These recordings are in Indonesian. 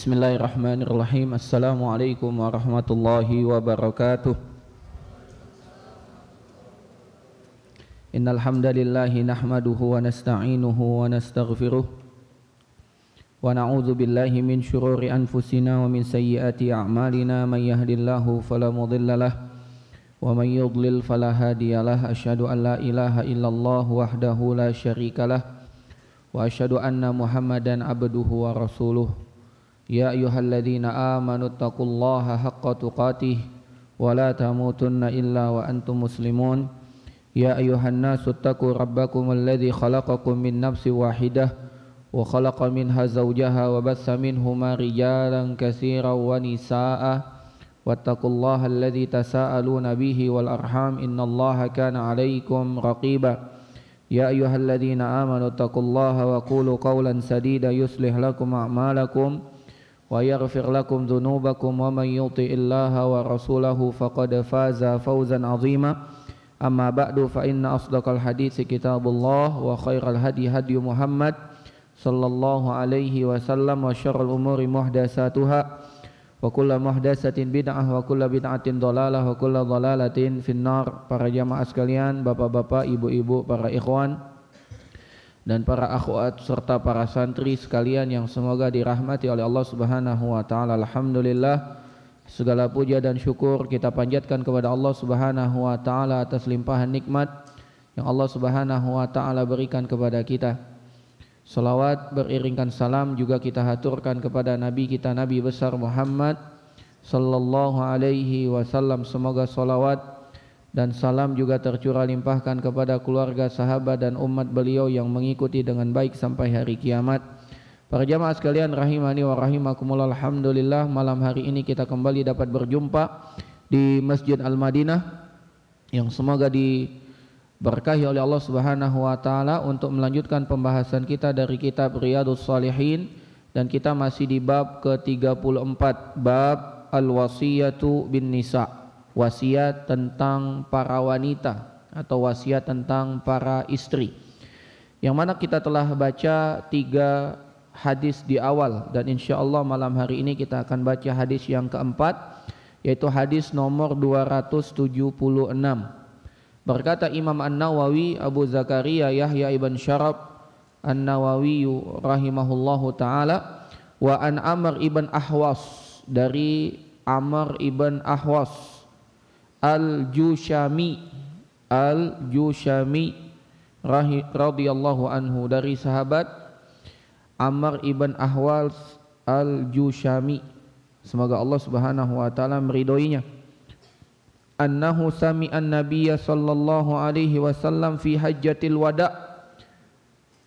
Bismillahirrahmanirrahim. Assalamualaikum warahmatullahi wabarakatuh. Innal hamdalillahi nahmaduhu wa nasta'inuhu wa nastaghfiruh wa na'udzu billahi min shururi anfusina wa min sayyiati a'malina. May yahdihillahu fala mudhillalah wa may yudlil fala hadiyalah. Asyhadu an la ilaha illallah wahdahu la syarikalah wa asyhadu anna Muhammadan abduhu wa rasuluh. Ya ayyuhalladzina amanu taqullaha haqqa tuqatih wa la tamutunna illa wa antum muslimun. Ya ayyuhan nasu taqu rabbakum alladzi khalaqakum min nafsin wahidah wa khalaqa minha zawjaha wa bassa minhuma rijalan katsiran wa nisaa'a wattaqullaha alladzi tasaaluna bihi wal arham innallaha kana 'alaikum raqiba. Ya ayyuhalladzina amanu taqullaha wa qulu qawlan sadida yuslih lakum a'malakum wa yaghfir lakum dhunubakum wa man yuti'illaha wa rasulahu faqad faza fawzan 'azima. Amma ba'du fa inna asdaqal hadits kitabullah wa khairal hadi hadi Muhammad sallallahu alaihi wasallam wa syarrul umuri muhdatsatuha wa kullu muhdatsatin bid'ah wa kullu bid'atin dhalalah wa kullu dhalalatin finnar. Para jamaah sekalian, bapak-bapak, ibu-ibu, para ikhwan dan para akhwat serta para santri sekalian yang semoga dirahmati oleh Allah Subhanahu wa taala. Alhamdulillah, segala puja dan syukur kita panjatkan kepada Allah Subhanahu wa taala atas limpahan nikmat yang Allah Subhanahu wa taala berikan kepada kita. Salawat beriringkan salam juga kita haturkan kepada Nabi kita, Nabi besar Muhammad sallallahu alaihi wasallam. Semoga salawat dan salam juga tercurah limpahkan kepada keluarga, sahabat dan umat beliau yang mengikuti dengan baik sampai hari kiamat. Para jamaah sekalian rahimani wa rahimakumullah, alhamdulillah malam hari ini kita kembali dapat berjumpa di Masjid Al-Madinah yang semoga diberkahi oleh Allah Subhanahu wa taala untuk melanjutkan pembahasan kita dari kitab Riyadhus Shalihin, dan kita masih di bab ke-34, bab al-wasiyatu bin nisa, wasiat tentang para wanita atau wasiat tentang para istri, yang mana kita telah baca 3 hadis di awal, dan insyaallah malam hari ini kita akan baca hadis yang keempat, yaitu hadis nomor 276. Berkata Imam An-Nawawi Abu Zakaria Yahya ibn Syarab An-Nawawi rahimahullahu taala, wa an Amr ibn Ahwas, dari Amr ibn Ahwas Al-Jushami radhiyallahu anhu, dari sahabat Amr ibn Ahwas Al-Jushami, semoga Allah Subhanahu wa taala meridhoinya, annahu sami'an nabiyya sallallahu alaihi wasallam fi hajjatil wada',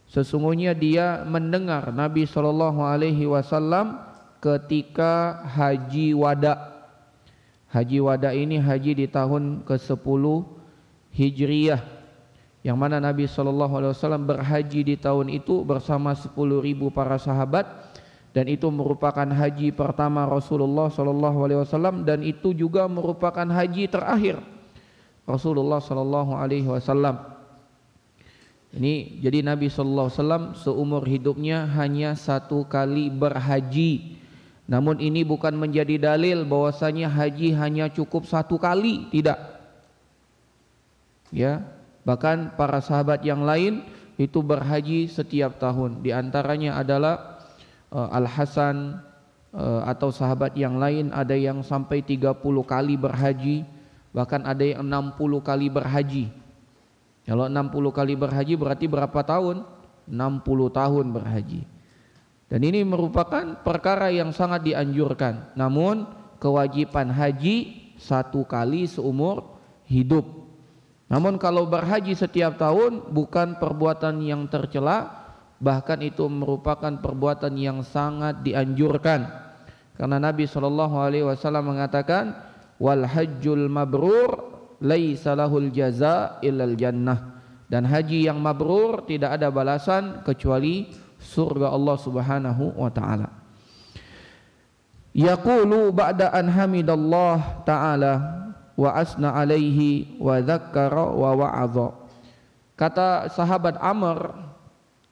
sesungguhnya dia mendengar Nabi sallallahu alaihi wasallam ketika haji wada'. Haji wada' ini haji di tahun ke-10 Hijriyah, yang mana Nabi SAW berhaji di tahun itu bersama 10.000 para sahabat, dan itu merupakan haji pertama Rasulullah SAW, dan itu juga merupakan haji terakhir Rasulullah SAW. Ini jadi Nabi SAW seumur hidupnya hanya 1 kali berhaji. Namun ini bukan menjadi dalil bahwasanya haji hanya cukup 1 kali, tidak. Ya, bahkan para sahabat yang lain itu berhaji setiap tahun. Di antaranya adalah Al-Hasan atau sahabat yang lain ada yang sampai 30 kali berhaji, bahkan ada yang 60 kali berhaji. Kalau 60 kali berhaji berarti berapa tahun? 60 tahun berhaji. Dan ini merupakan perkara yang sangat dianjurkan. Namun kewajiban haji 1 kali seumur hidup. Namun kalau berhaji setiap tahun bukan perbuatan yang tercela, bahkan itu merupakan perbuatan yang sangat dianjurkan. Karena Nabi SAW mengatakan, wal hajjul mabrur laisa lahul jaza illal jannah, dan haji yang mabrur tidak ada balasan kecuali surga Allah Subhanahu wa taala. Yaqulu ba'da an hamidallah ta'ala wa asna alaihi wa dzakkara wa wa'adha. Kata sahabat Amr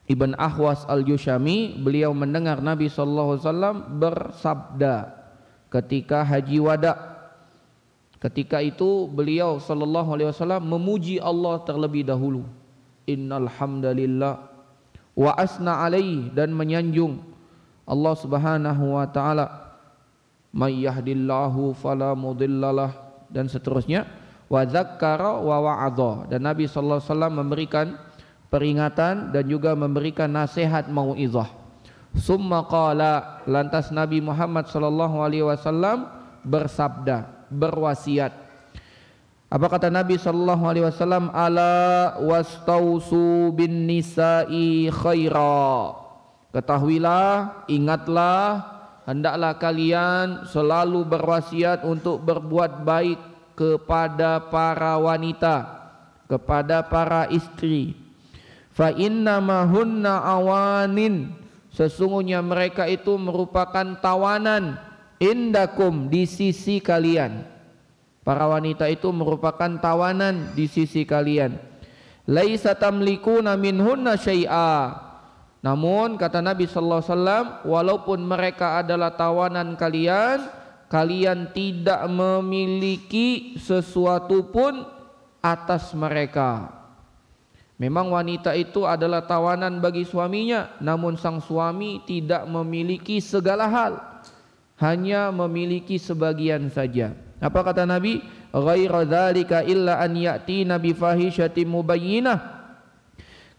Ibn Ahwas al-Jushami, beliau mendengar Nabi sallallahu alaihi wasallam bersabda ketika haji wada. Ketika itu beliau sallallahu alaihi wasallam memuji Allah terlebih dahulu. Innal hamdalillah wa asna alaihi, dan menyanjung Allah Subhanahu wa taala. May yahdillahu fala mudhillalah, dan seterusnya. Wa dzakkara wa wa'adha, dan Nabi sallallahu alaihi wasallam memberikan peringatan dan juga memberikan nasihat mau'izah. Summa qala, lantas Nabi Muhammad sallallahu alaihi wasallam bersabda, berwasiat. Apa kata Nabi sallallahu alaihi wasallam? Ala wastausu bin nisa'i khaira. Ketahuilah, ingatlah, hendaklah kalian selalu berwasiat untuk berbuat baik kepada para wanita, kepada para istri. Fa innama hunna awanin, sesungguhnya mereka itu merupakan tawanan, indakum, di sisi kalian. Para wanita itu merupakan tawanan di sisi kalian. Laisa tamlikuna minhunna syai'a. Namun kata Nabi sallallahu alaihi wasallam, walaupun mereka adalah tawanan kalian, kalian tidak memiliki sesuatu pun atas mereka. Memang wanita itu adalah tawanan bagi suaminya, namun sang suami tidak memiliki segala hal, hanya memiliki sebagian saja. Apa kata Nabi? Ghaira dzalika illa an ya'tina bi fahishatin mubayyinah.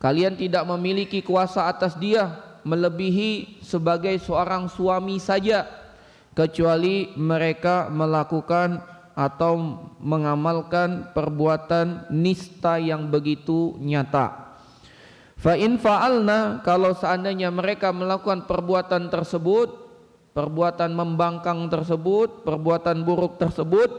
Kalian tidak memiliki kuasa atas dia melebihi sebagai seorang suami saja, kecuali mereka melakukan atau mengamalkan perbuatan nista yang begitu nyata. Fa in fa'alna, kalau seandainya mereka melakukan perbuatan tersebut, perbuatan membangkang tersebut, perbuatan buruk tersebut,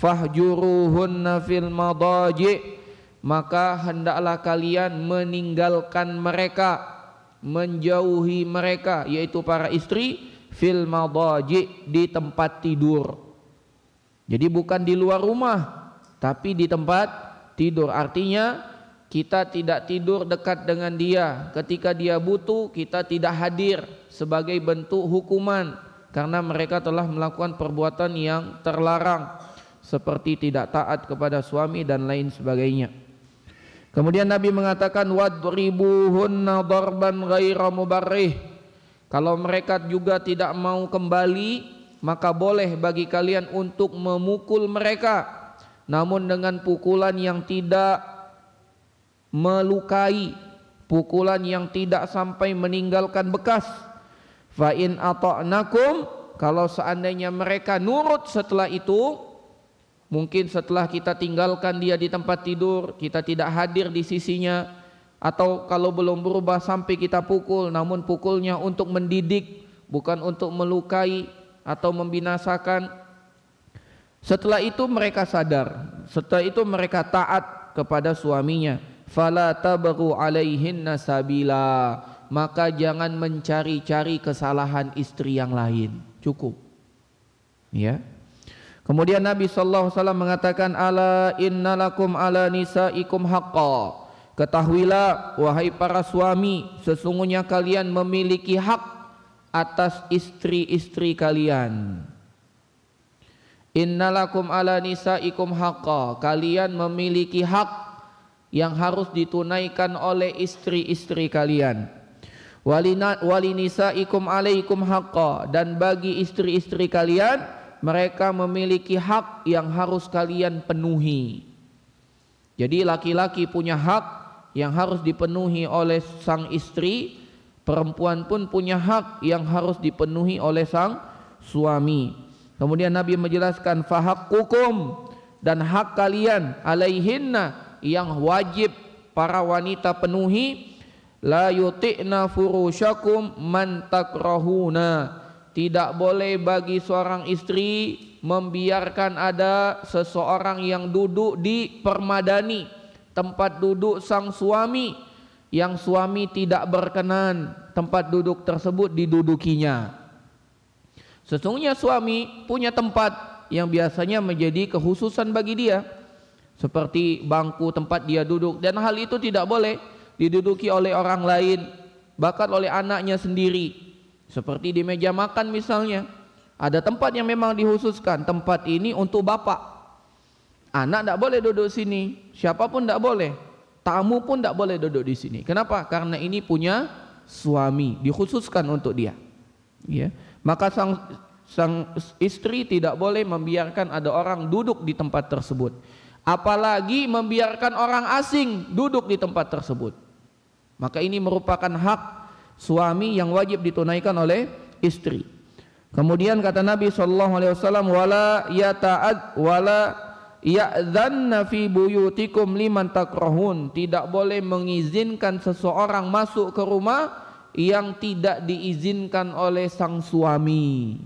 fahjuruhunna fil madaji, maka hendaklah kalian meninggalkan mereka, menjauhi mereka, yaitu para istri, fil madaji, di tempat tidur. Jadi bukan di luar rumah, tapi di tempat tidur. Artinya kita tidak tidur dekat dengan dia. Ketika dia butuh, kita tidak hadir sebagai bentuk hukuman, karena mereka telah melakukan perbuatan yang terlarang, seperti tidak taat kepada suami dan lain sebagainya. Kemudian Nabi mengatakan, wadribuhunna darban ghaira mubarrih. Kalau mereka juga tidak mau kembali, maka boleh bagi kalian untuk memukul mereka, namun dengan pukulan yang tidak melukai, pukulan yang tidak sampai meninggalkan bekas. Fa in ata'nakum, kalau seandainya mereka nurut setelah itu, mungkin setelah kita tinggalkan dia di tempat tidur, kita tidak hadir di sisinya, atau kalau belum berubah sampai kita pukul, namun pukulnya untuk mendidik, bukan untuk melukai atau membinasakan. Setelah itu mereka sadar, setelah itu mereka taat kepada suaminya. Fala tabghu alaihinna sabila, maka jangan mencari-cari kesalahan istri yang lain, cukup. Ya. Kemudian Nabi sallallahu alaihi wasallam mengatakan, ala innalakum ala nisaikum haqqa. Ketahuilah wahai para suami, sesungguhnya kalian memiliki hak atas istri-istri kalian. Innalakum ala nisaikum haqqa, kalian memiliki hak yang harus ditunaikan oleh istri-istri kalian. Walinisaikum alaikum haqqa, dan bagi istri-istri kalian, mereka memiliki hak yang harus kalian penuhi. Jadi laki-laki punya hak yang harus dipenuhi oleh sang istri, perempuan pun punya hak yang harus dipenuhi oleh sang suami. Kemudian Nabi menjelaskan, fahaqqukum, dan hak kalian, alaihinna, yang wajib para wanita penuhi, la yuti'na furushakum man takrahuna. Tidak boleh bagi seorang istri membiarkan ada seseorang yang duduk di permadani, tempat duduk sang suami, yang suami tidak berkenan tempat duduk tersebut didudukinya. Sesungguhnya suami punya tempat yang biasanya menjadi kekhususan bagi dia, seperti bangku tempat dia duduk, dan hal itu tidak boleh diduduki oleh orang lain, bakat oleh anaknya sendiri. Seperti di meja makan misalnya, ada tempat yang memang dikhususkan, tempat ini untuk bapak. Anak tidak boleh duduk sini, siapapun tidak boleh, tamu pun tidak boleh duduk di sini. Kenapa? Karena ini punya suami, dikhususkan untuk dia. Ya. Maka sang istri tidak boleh membiarkan ada orang duduk di tempat tersebut, apalagi membiarkan orang asing duduk di tempat tersebut. Maka ini merupakan hak suami yang wajib ditunaikan oleh istri. Kemudian kata Nabi SAW, wala ya'dzanna fi buyutikum liman takrahun, tidak boleh mengizinkan seseorang masuk ke rumah yang tidak diizinkan oleh sang suami.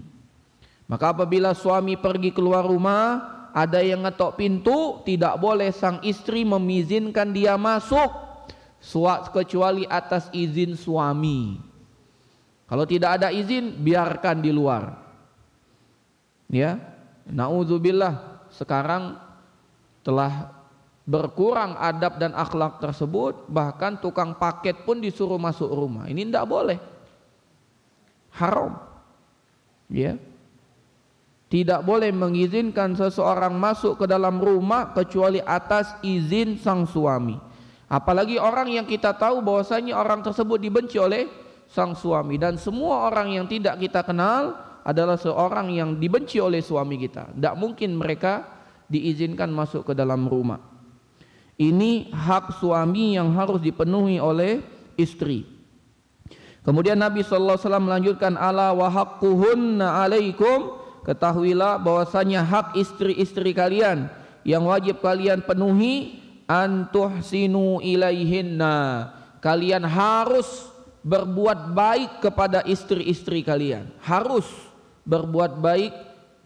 Maka apabila suami pergi keluar rumah, ada yang ngetok pintu, tidak boleh sang istri mengizinkan dia masuk kecuali atas izin suami. Kalau tidak ada izin, biarkan di luar. Ya, naudzubillah, sekarang telah berkurang adab dan akhlak tersebut, bahkan tukang paket pun disuruh masuk rumah. Ini tidak boleh, haram. Ya, tidak boleh mengizinkan seseorang masuk ke dalam rumah kecuali atas izin sang suami. Apalagi orang yang kita tahu bahwasanya orang tersebut dibenci oleh sang suami, dan semua orang yang tidak kita kenal adalah seorang yang dibenci oleh suami kita. Tidak mungkin mereka diizinkan masuk ke dalam rumah. Ini hak suami yang harus dipenuhi oleh istri. Kemudian Nabi SAW melanjutkan, ala wa haqquhunna alaikum, ketahuilah bahwasanya hak istri-istri kalian yang wajib kalian penuhi, antuhsinu ilaihinna, kalian harus berbuat baik kepada istri-istri kalian, harus berbuat baik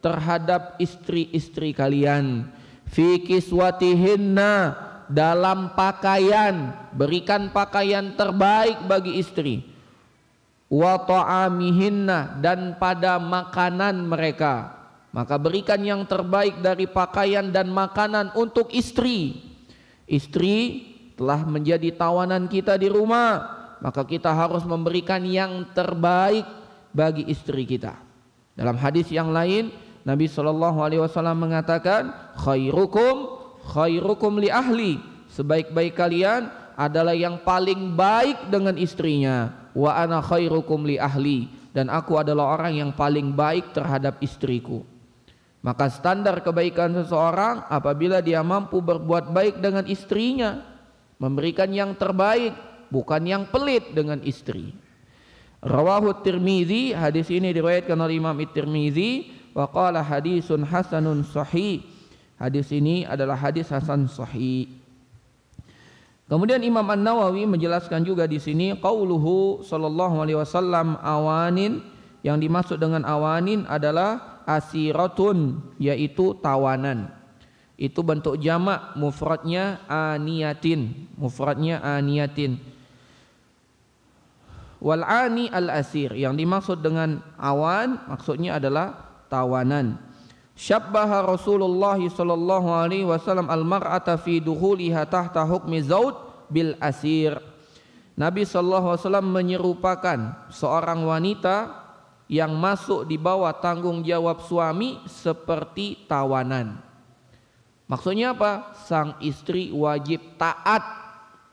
terhadap istri-istri kalian. Fi kiswatihinna, dalam pakaian, berikan pakaian terbaik bagi istri. Wa ta'amihinna, dan pada makanan mereka, maka berikan yang terbaik dari pakaian dan makanan untuk istri. Istri telah menjadi tawanan kita di rumah, maka kita harus memberikan yang terbaik bagi istri kita. Dalam hadis yang lain, Nabi SAW mengatakan, khairukum li ahli, sebaik-baik kalian adalah yang paling baik dengan istrinya. Wa ana khairukum li ahli, dan aku adalah orang yang paling baik terhadap istriku. Maka standar kebaikan seseorang apabila dia mampu berbuat baik dengan istrinya, memberikan yang terbaik, bukan yang pelit dengan istri. Rawahu Tirmizi, hadis ini diriwayatkan oleh Imam At-Tirmizi, wa qala hadisun hasanun sahih, hadis ini adalah hadis hasan sahih. Kemudian Imam An-Nawawi menjelaskan juga di sini, qauluhu sallallahu alaihi wasallam awanin, yang dimaksud dengan awanin adalah asiratun, yaitu tawanan. Itu bentuk jamak, mufradnya aniyatin, wal ani al asir, yang dimaksud dengan awan maksudnya adalah tawanan. Syabbaha Rasulullah sallallahu alaihi wasallam al-mar'ata fi dukhuliha tahta hukmi zaud bil asir. Nabi sallallahu alaihi wasallam menyerupakan seorang wanita yang masuk di bawah tanggung jawab suami seperti tawanan. Maksudnya apa? Sang istri wajib taat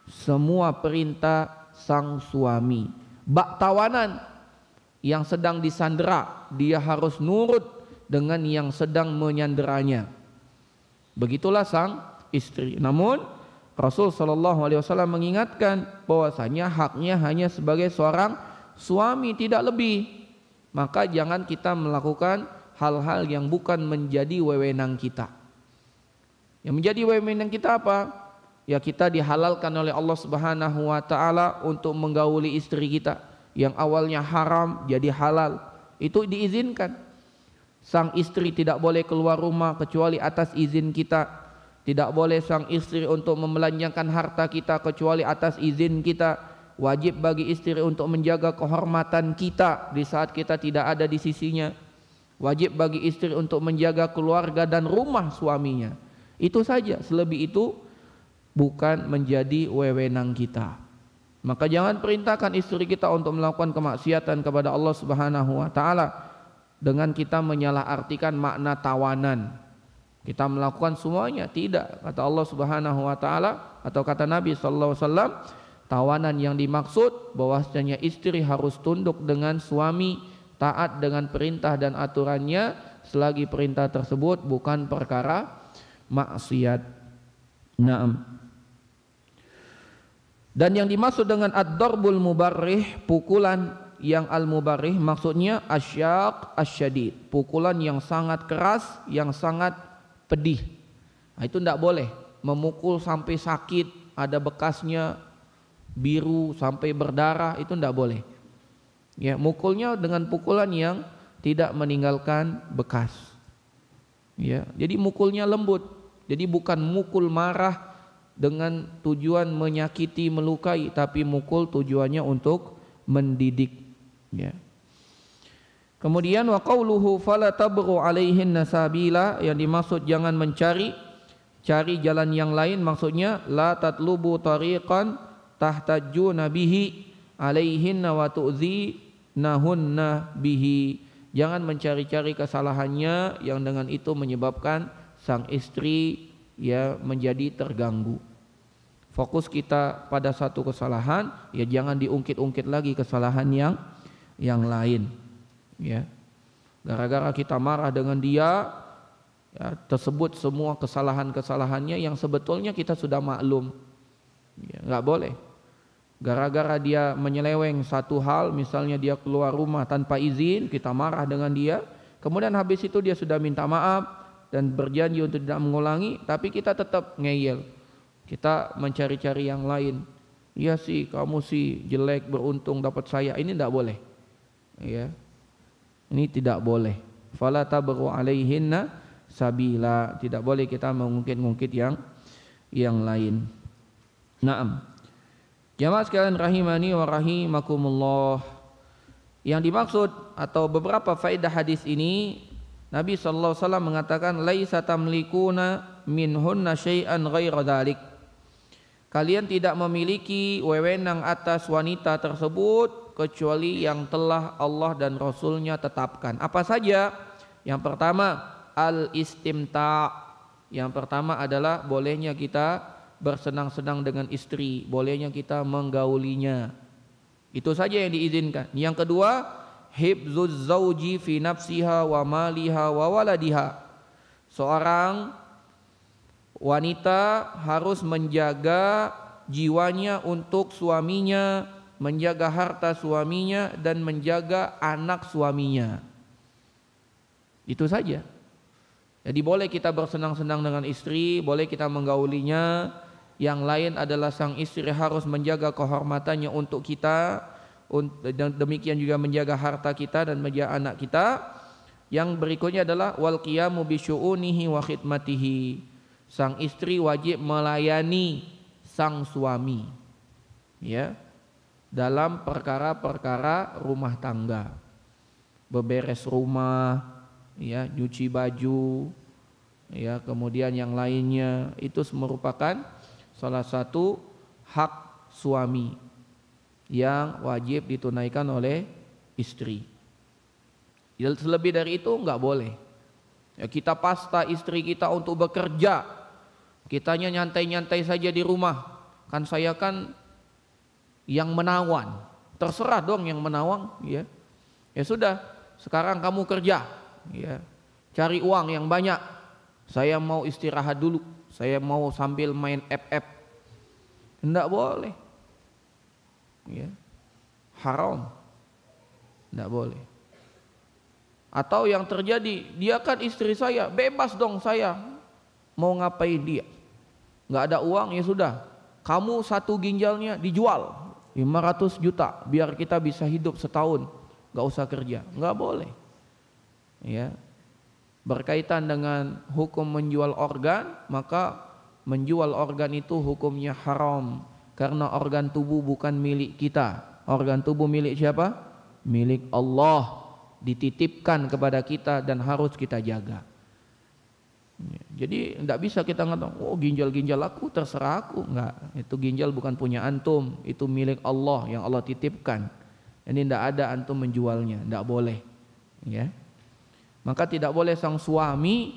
semua perintah sang suami. Bak tawanan yang sedang disandera, dia harus nurut dengan yang sedang menyanderanya. Begitulah sang istri. Namun Rasul sallallahu alaihi wasallam mengingatkan bahwasanya haknya hanya sebagai seorang suami, tidak lebih. Maka jangan kita melakukan hal-hal yang bukan menjadi wewenang kita. Yang menjadi wewenang kita apa? Ya, kita dihalalkan oleh Allah Subhanahu wa taala untuk menggauli istri kita. Yang awalnya haram jadi halal, itu diizinkan. Sang istri tidak boleh keluar rumah kecuali atas izin kita. Tidak boleh sang istri untuk membelanjakan harta kita kecuali atas izin kita. Wajib bagi istri untuk menjaga kehormatan kita di saat kita tidak ada di sisinya. Wajib bagi istri untuk menjaga keluarga dan rumah suaminya. Itu saja, selebih itu bukan menjadi wewenang kita. Maka jangan perintahkan istri kita untuk melakukan kemaksiatan kepada Allah Subhanahu wa taala dengan kita menyalahartikan makna tawanan. Kita melakukan semuanya, tidak. Kata Allah Subhanahu wa taala atau kata Nabi sallallahu alaihi wasallam, tawanan yang dimaksud bahwasanya istri harus tunduk dengan suami, taat dengan perintah dan aturannya selagi perintah tersebut bukan perkara maksiat. Naam. Dan yang dimaksud dengan ad-darbul mubarrih, pukulan yang al-mubarrih, maksudnya asyaq asyadid, pukulan yang sangat keras, yang sangat pedih. Nah, itu tidak boleh memukul sampai sakit, ada bekasnya biru sampai berdarah, itu tidak boleh. Ya, mukulnya dengan pukulan yang tidak meninggalkan bekas. Ya, jadi mukulnya lembut. Jadi bukan mukul marah dengan tujuan menyakiti, melukai, tapi mukul tujuannya untuk mendidik. Ya. Kemudian wa qauluhu fala tabghu alaihinna sabila, yang dimaksud jangan cari jalan yang lain, maksudnya la tatlubu tariqan tahtajuna bihi alaihinna wa tu'dzinahunna bihi. Jangan mencari-cari kesalahannya yang dengan itu menyebabkan sang istri ya menjadi terganggu. Fokus kita pada satu kesalahan, ya jangan diungkit-ungkit lagi kesalahan yang lain. Ya, gara-gara kita marah dengan dia, ya, tersebut semua kesalahan-kesalahannya yang sebetulnya kita sudah maklum. Ya, nggak boleh. Gara-gara dia menyeleweng satu hal, misalnya dia keluar rumah tanpa izin, kita marah dengan dia, kemudian habis itu dia sudah minta maaf dan berjanji untuk tidak mengulangi, tapi kita tetap ngeyel, kita mencari-cari yang lain. Iya sih, kamu sih jelek, beruntung dapat saya. Ini tidak boleh. Ya, ini tidak boleh. Fala tabghu alaihinna sabila, tidak boleh kita mengungkit-ungkit yang lain. Naam. Jamaah sekalian rahimani wa rahimakumullah. Yang dimaksud atau beberapa faedah hadis ini, Nabi sallallahu alaihi wasallam mengatakan laisa tamlikuna minhunna syai'an ghaira dzalik. Kalian tidak memiliki wewenang atas wanita tersebut kecuali yang telah Allah dan Rasulnya tetapkan. Apa saja? Yang pertama al-istimta'. Yang pertama adalah bolehnya kita bersenang-senang dengan istri, bolehnya kita menggaulinya. Itu saja yang diizinkan. Yang kedua, hibzuz zauji fi nafsiha wa maliha wa waladiha. Seorang wanita harus menjaga jiwanya untuk suaminya, menjaga harta suaminya, dan menjaga anak suaminya. Itu saja. Jadi boleh kita bersenang-senang dengan istri, boleh kita menggaulinya. Yang lain adalah sang istri harus menjaga kehormatannya untuk kita, dan demikian juga menjaga harta kita dan menjaga anak kita. Yang berikutnya adalah wal qiyamu bi syu'unihi wa khidmatihi. Sang istri wajib melayani sang suami, ya, dalam perkara-perkara rumah tangga, beberes rumah, ya, nyuci baju, ya, kemudian yang lainnya. Itu merupakan salah satu hak suami yang wajib ditunaikan oleh istri. Lebih dari itu enggak boleh. Ya, kita pasta istri kita untuk bekerja, kitanya nyantai-nyantai saja di rumah. Kan saya kan yang menawan. Terserah dong yang menawang, ya. Ya sudah, sekarang kamu kerja, ya, cari uang yang banyak. Saya mau istirahat dulu, saya mau sambil main FF. Tidak boleh, ya, haram, tidak boleh. Atau yang terjadi, dia kan istri saya, bebas dong saya mau ngapain dia. Nggak ada uang, ya sudah, kamu satu ginjalnya dijual 500 juta biar kita bisa hidup setahun, nggak usah kerja. Nggak boleh, ya. Berkaitan dengan hukum menjual organ, maka menjual organ itu hukumnya haram, karena organ tubuh bukan milik kita. Organ tubuh milik siapa? Milik Allah, dititipkan kepada kita dan harus kita jaga. Jadi tidak bisa kita ngatakan, oh ginjal-ginjal aku terserah aku. Enggak, itu ginjal bukan punya antum, itu milik Allah yang Allah titipkan. Ini tidak ada antum menjualnya, tidak boleh. Ya. Maka tidak boleh sang suami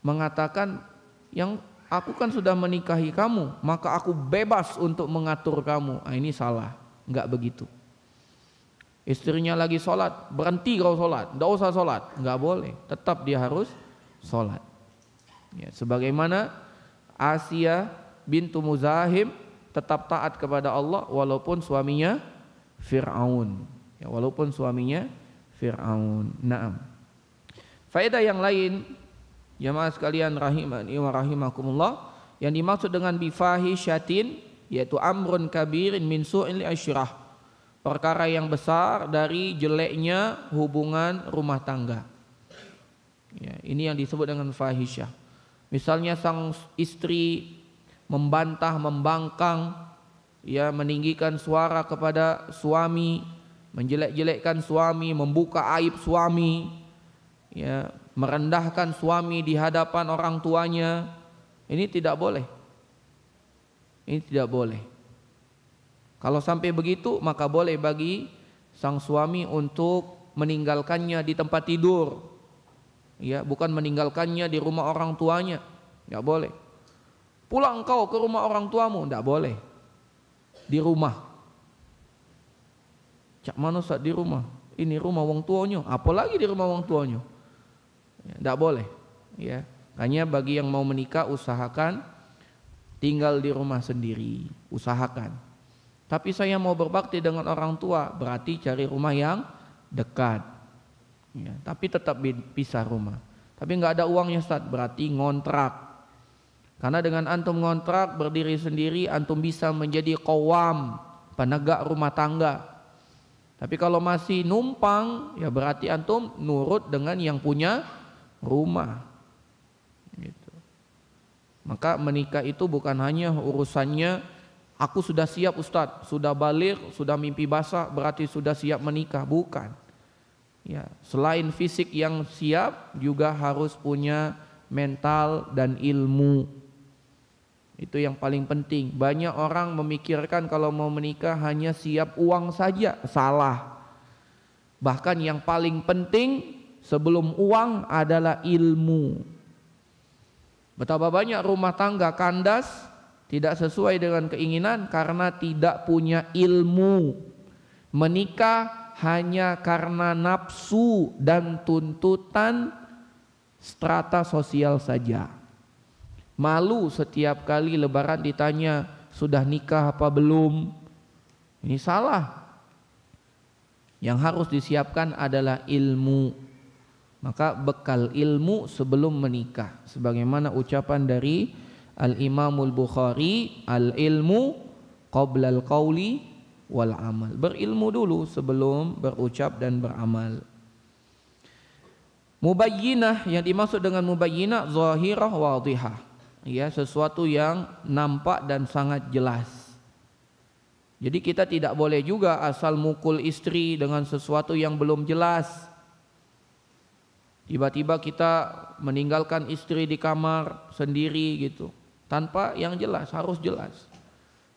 mengatakan, yang aku kan sudah menikahi kamu, maka aku bebas untuk mengatur kamu. Ini salah, enggak begitu. Istrinya lagi sholat, berhenti kau sholat, tidak usah sholat, enggak boleh. Tetap dia harus sholat. Ya, sebagaimana Asia bintu Muzahim tetap taat kepada Allah walaupun suaminya Fir'aun. Ya, walaupun suaminya Fir'aun. Naam. Faedah yang lain, jamaah sekalian rahimani wa rahimakumullah, yang dimaksud dengan bifahisyatin yaitu amrun kabirin min su'il asyrah, perkara yang besar dari jeleknya hubungan rumah tangga. Ya, ini yang disebut dengan fahisyah. Misalnya sang istri membantah, membangkang, ya, meninggikan suara kepada suami, menjelek-jelekkan suami, membuka aib suami, ya, merendahkan suami di hadapan orang tuanya. Ini tidak boleh. Ini tidak boleh. Kalau sampai begitu, maka boleh bagi sang suami untuk meninggalkannya di tempat tidur. Ya, bukan meninggalkannya di rumah orang tuanya, enggak boleh. Pulang kau ke rumah orang tuamu, enggak boleh. Di rumah. Cak mana Ustaz di rumah? Ini rumah wong tuanya, apalagi di rumah wong tuanya. Ya, enggak boleh. Ya, hanya bagi yang mau menikah usahakan tinggal di rumah sendiri, usahakan. Tapi saya mau berbakti dengan orang tua, berarti cari rumah yang dekat. Ya, tapi tetap pisah rumah. Tapi nggak ada uangnya Ustaz, berarti ngontrak. Karena dengan antum ngontrak berdiri sendiri, antum bisa menjadi qawam, penegak rumah tangga. Tapi kalau masih numpang, ya berarti antum nurut dengan yang punya rumah. Gitu. Maka menikah itu bukan hanya urusannya aku sudah siap Ustaz, sudah balik, sudah mimpi basah, berarti sudah siap menikah, bukan. Ya, selain fisik yang siap, juga harus punya mental dan ilmu. Itu yang paling penting. Banyak orang memikirkan kalau mau menikah hanya siap uang saja. Salah. Bahkan yang paling penting sebelum uang adalah ilmu. Betapa banyak rumah tangga kandas, tidak sesuai dengan keinginan karena tidak punya ilmu. Menikah hanya karena nafsu dan tuntutan strata sosial saja. Malu setiap kali lebaran ditanya sudah nikah apa belum. Ini salah. Yang harus disiapkan adalah ilmu. Maka bekal ilmu sebelum menikah. Sebagaimana ucapan dari Al-Imamul Bukhari, al-ilmu qabla al-qawli wal amal. Berilmu dulu sebelum berucap dan beramal. Mubayyinah, yang dimaksud dengan mubayyinah zahirah wadihah. Ya, sesuatu yang nampak dan sangat jelas. Jadi kita tidak boleh juga asal mukul istri dengan sesuatu yang belum jelas. Tiba-tiba kita meninggalkan istri di kamar sendiri gitu, tanpa yang jelas, harus jelas.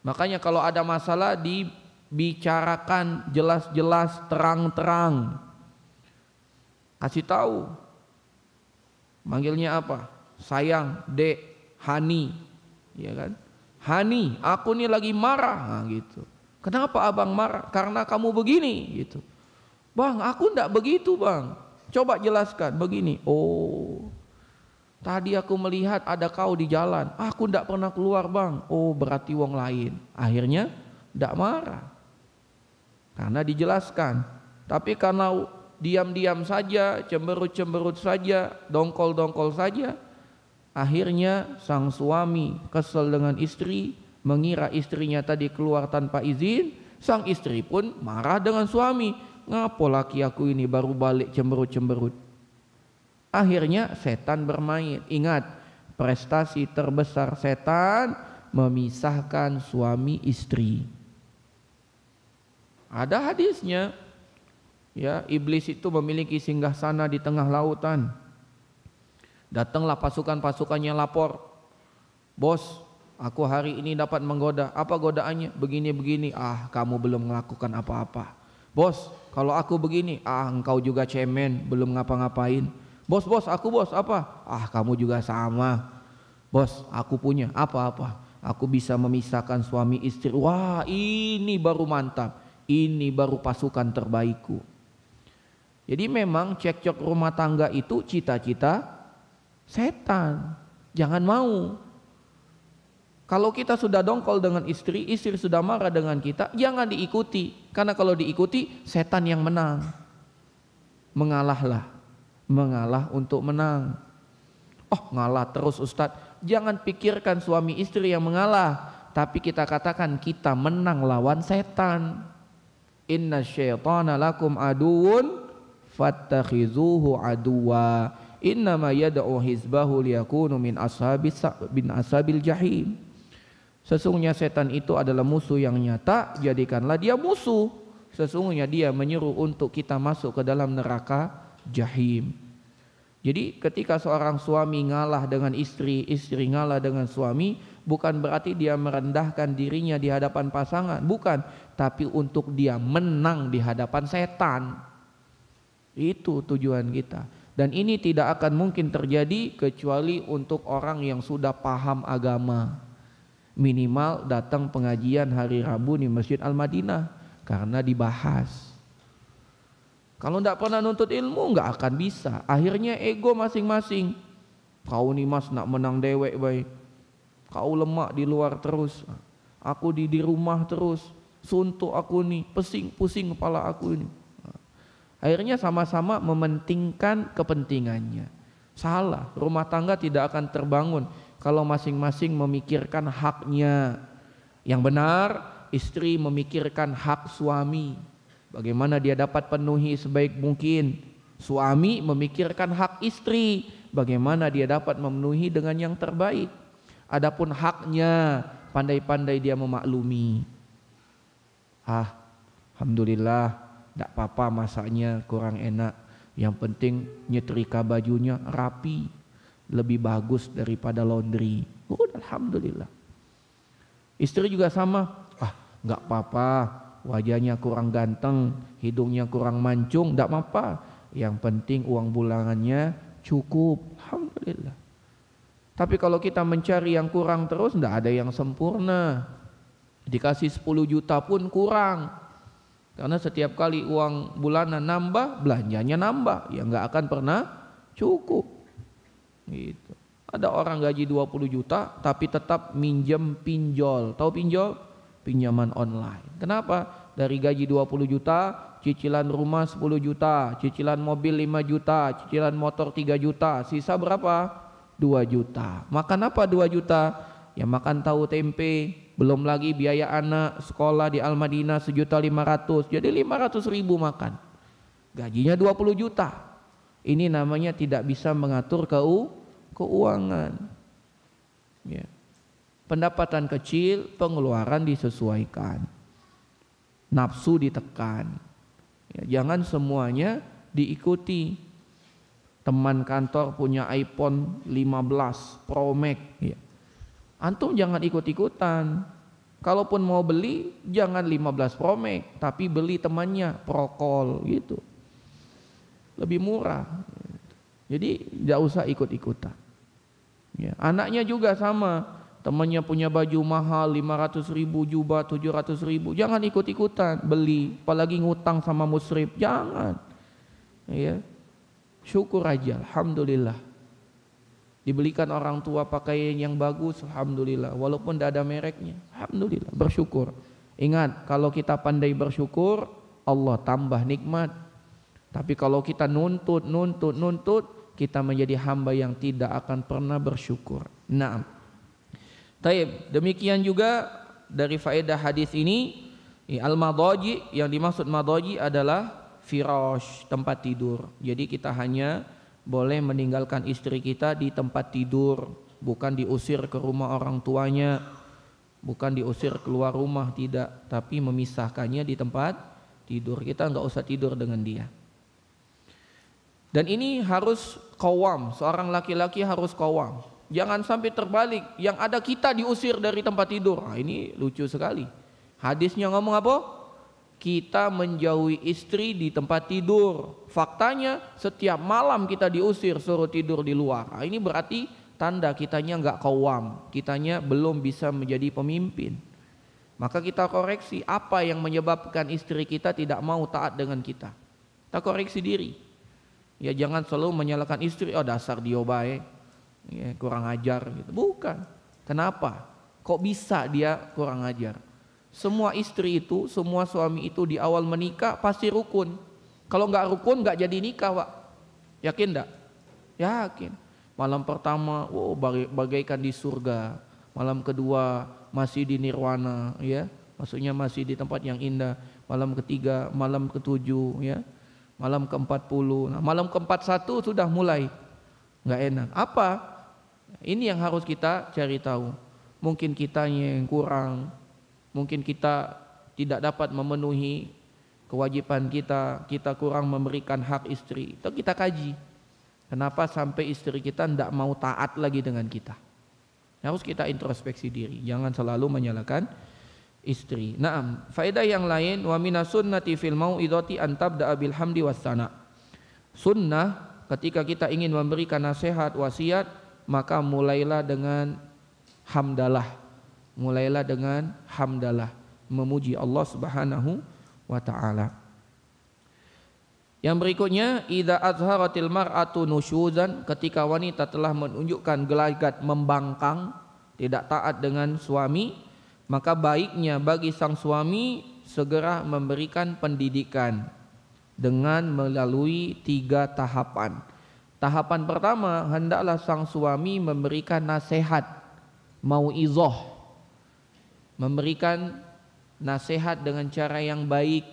Makanya kalau ada masalah dibicarakan jelas-jelas, terang-terang. Kasih tahu. Manggilnya apa? Sayang, Dek, Hani, ya kan? Hani, aku nih lagi marah, nah, gitu. Kenapa abang marah? Karena kamu begini, gitu. Bang, aku ndak begitu bang. Coba jelaskan begini. Oh, tadi aku melihat ada kau di jalan. Aku ndak pernah keluar bang. Oh, berarti wong lain. Akhirnya ndak marah. Karena dijelaskan. Tapi karena diam-diam saja, cemberut-cemberut saja, dongkol-dongkol saja, akhirnya sang suami kesal dengan istri, mengira istrinya tadi keluar tanpa izin. Sang istri pun marah dengan suami. Ngapo laki aku ini baru balik cemberut-cemberut. Akhirnya setan bermain. Ingat, prestasi terbesar setan memisahkan suami istri. Ada hadisnya. Ya, iblis itu memiliki singgahsana di tengah lautan. Datanglah pasukan-pasukannya lapor, bos, aku hari ini dapat menggoda. Apa godaannya? Begini-begini. Ah, kamu belum melakukan apa-apa. Bos, kalau aku begini, ah engkau juga cemen, belum ngapa-ngapain. Bos, aku bos, apa? Ah, kamu juga sama. Bos, aku punya apa-apa. Aku bisa memisahkan suami istri. Wah, ini baru mantap. Ini baru pasukan terbaikku. Jadi memang cekcok rumah tangga itu cita-cita setan. Jangan mau. Kalau kita sudah dongkol dengan istri, istri sudah marah dengan kita, jangan diikuti. Karena kalau diikuti, setan yang menang. Mengalahlah. Mengalah untuk menang. Oh, ngalah terus Ustadz. Jangan pikirkan suami istri yang mengalah, tapi kita katakan kita menang lawan setan. Inna syaitana lakum aduun fattakhizuhu aduwa. Innama yad'u hizbahu liyakunu min ashabil jahim. Sesungguhnya setan itu adalah musuh yang nyata, jadikanlah dia musuh. Sesungguhnya dia menyeru untuk kita masuk ke dalam neraka jahim. Jadi ketika seorang suami ngalah dengan istri, istri ngalah dengan suami, bukan berarti dia merendahkan dirinya di hadapan pasangan, bukan, tapi untuk dia menang di hadapan setan. Itu tujuan kita. Dan ini tidak akan mungkin terjadi kecuali untuk orang yang sudah paham agama. Minimal datang pengajian hari Rabu di Masjid Al-Madinah karena dibahas. Kalau tidak pernah nuntut ilmu nggak akan bisa. Akhirnya ego masing-masing. Kau nih mas nak menang dewek baik. Kau lemak di luar terus. Aku di rumah terus. Suntuk aku nih. Pusing kepala aku ini. Akhirnya sama-sama mementingkan kepentingannya. Salah. Rumah tangga tidak akan terbangun kalau masing-masing memikirkan haknya. Yang benar, istri memikirkan hak suami. Bagaimana dia dapat penuhi sebaik mungkin. Suami memikirkan hak istri. Bagaimana dia dapat memenuhi dengan yang terbaik. Adapun haknya, pandai-pandai dia memaklumi. Alhamdulillah, tidak apa-apa masaknya kurang enak. Yang penting nyetrika bajunya rapi. Lebih bagus daripada laundry. Alhamdulillah. Istri juga sama. Nggak apa-apa. Wajahnya kurang ganteng, hidungnya kurang mancung, tidak apa-apa. Yang penting uang bulanannya cukup, alhamdulillah. Tapi kalau kita mencari yang kurang terus, tidak ada yang sempurna. Dikasih 10 juta pun kurang. Karena setiap kali uang bulanan nambah, belanjanya nambah, ya nggak akan pernah cukup. Gitu. Ada orang gaji 20 juta, tapi tetap minjem pinjol. Tahu pinjol? Pinjaman online. Kenapa? Dari gaji 20 juta, cicilan rumah 10 juta, cicilan mobil 5 juta, cicilan motor 3 juta, sisa berapa? 2 juta. Makan apa 2 juta? Ya makan tahu tempe, belum lagi biaya anak sekolah di Al-Madinah 1.500.000, jadi 500.000 makan. Gajinya 20 juta. Ini namanya tidak bisa mengatur keuangan. Ya. Pendapatan kecil, pengeluaran disesuaikan, nafsu ditekan. Ya, jangan semuanya diikuti. Teman kantor punya iPhone 15 Pro Max. Ya. Antum jangan ikut-ikutan. Kalaupun mau beli, jangan 15 Pro Max, tapi beli temannya Procol gitu. Lebih murah. Jadi tidak usah ikut-ikutan. Ya, anaknya juga sama. Temannya punya baju mahal 500.000, jubah 700.000, jangan ikut-ikutan beli, apalagi ngutang sama musrif, jangan. Ya, syukur aja, alhamdulillah. Dibelikan orang tua pakaian yang bagus, alhamdulillah. Walaupun tidak ada mereknya, alhamdulillah, bersyukur. Ingat, kalau kita pandai bersyukur, Allah tambah nikmat. Tapi kalau kita nuntut, kita menjadi hamba yang tidak akan pernah bersyukur. Naam. Taib, demikian juga dari faedah hadis ini, al-madaji, yang dimaksud madaji adalah firash, tempat tidur. Jadi kita hanya boleh meninggalkan istri kita di tempat tidur, bukan diusir ke rumah orang tuanya, bukan diusir keluar rumah, tidak, tapi memisahkannya di tempat tidur. Kita enggak usah tidur dengan dia. Dan ini harus qawwam, seorang laki-laki harus qawwam. Jangan sampai terbalik, yang ada kita diusir dari tempat tidur. Ini lucu sekali. Hadisnya ngomong apa? Kita menjauhi istri di tempat tidur. Faktanya setiap malam kita diusir, suruh tidur di luar. Ini berarti tanda kitanya nggak qawwam, kitanya belum bisa menjadi pemimpin. Maka kita koreksi apa yang menyebabkan istri kita tidak mau taat dengan kita. Kita koreksi diri. Ya jangan selalu menyalahkan istri, oh dasar dia baik, ya, kurang ajar gitu. Bukan. Kenapa? Kok bisa dia kurang ajar? Semua istri itu, semua suami itu di awal menikah pasti rukun. Kalau nggak rukun nggak jadi nikah, Pak. Yakin enggak? Yakin. Malam pertama, bagaikan di surga. Malam kedua masih di nirwana, ya. Maksudnya masih di tempat yang indah. Malam ketiga, malam ketujuh, ya. Malam ke-40. Nah, malam ke-41 sudah mulai nggak enak. Apa? Ini yang harus kita cari tahu. Mungkin kitanya yang kurang, mungkin kita tidak dapat memenuhi kewajiban kita, kita kurang memberikan hak istri. Itu kita kaji. Kenapa sampai istri kita tidak mau taat lagi dengan kita? Harus kita introspeksi diri, jangan selalu menyalahkan istri. Naam, faedah yang lain, wa minas sunnati fil mau'idhati an tabda'a bil hamdi was sana. Sunnah ketika kita ingin memberikan nasihat, wasiat, maka mulailah dengan hamdalah. Mulailah dengan hamdalah, memuji Allah Subhanahu wa taala. Yang berikutnya, idza azharatil mar'atu nusyuzan, ketika wanita telah menunjukkan gelagat membangkang, tidak taat dengan suami, maka baiknya bagi sang suami segera memberikan pendidikan dengan melalui 3 tahapan. Tahapan pertama, hendaklah sang suami memberikan nasihat, mau'izah, memberikan nasihat dengan cara yang baik,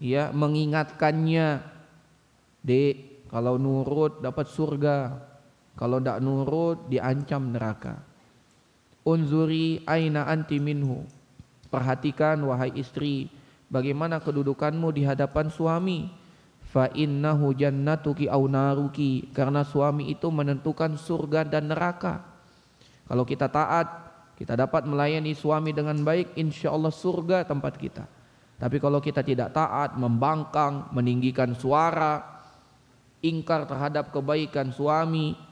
ya, mengingatkannya, dek, kalau nurut dapat surga, kalau tidak nurut diancam neraka. Unzuri aina anti minhu, perhatikan wahai istri bagaimana kedudukanmu di hadapan suami. Fa innahu jannatuki au naruki, karena suami itu menentukan surga dan neraka. Kalau kita taat, kita dapat melayani suami dengan baik, insya Allah surga tempat kita. Tapi kalau kita tidak taat, membangkang, meninggikan suara, ingkar terhadap kebaikan suami,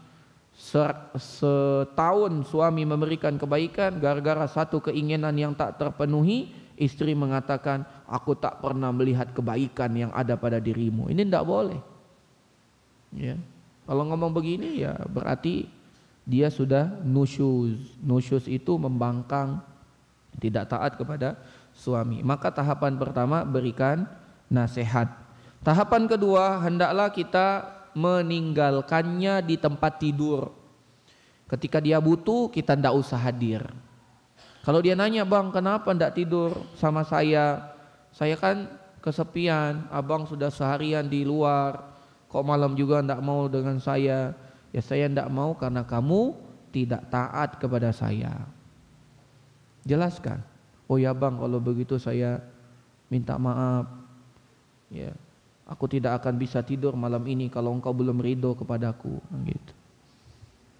setahun suami memberikan kebaikan, gara-gara satu keinginan yang tak terpenuhi, istri mengatakan, aku tak pernah melihat kebaikan yang ada pada dirimu. Ini tidak boleh, ya. Kalau ngomong begini ya berarti dia sudah nusyuz. Nusyuz itu membangkang, tidak taat kepada suami. Maka tahapan pertama berikan nasihat. Tahapan kedua, hendaklah kita meninggalkannya di tempat tidur. Ketika dia butuh, kita tidak usah hadir. Kalau dia nanya, bang kenapa tidak tidur sama saya? Saya kan kesepian, abang sudah seharian di luar, kok malam juga tidak mau dengan saya? Ya saya tidak mau karena kamu tidak taat kepada saya. Jelaskan. Oh ya bang, kalau begitu saya minta maaf. Ya, aku tidak akan bisa tidur malam ini kalau engkau belum ridho kepadaku. Gitu.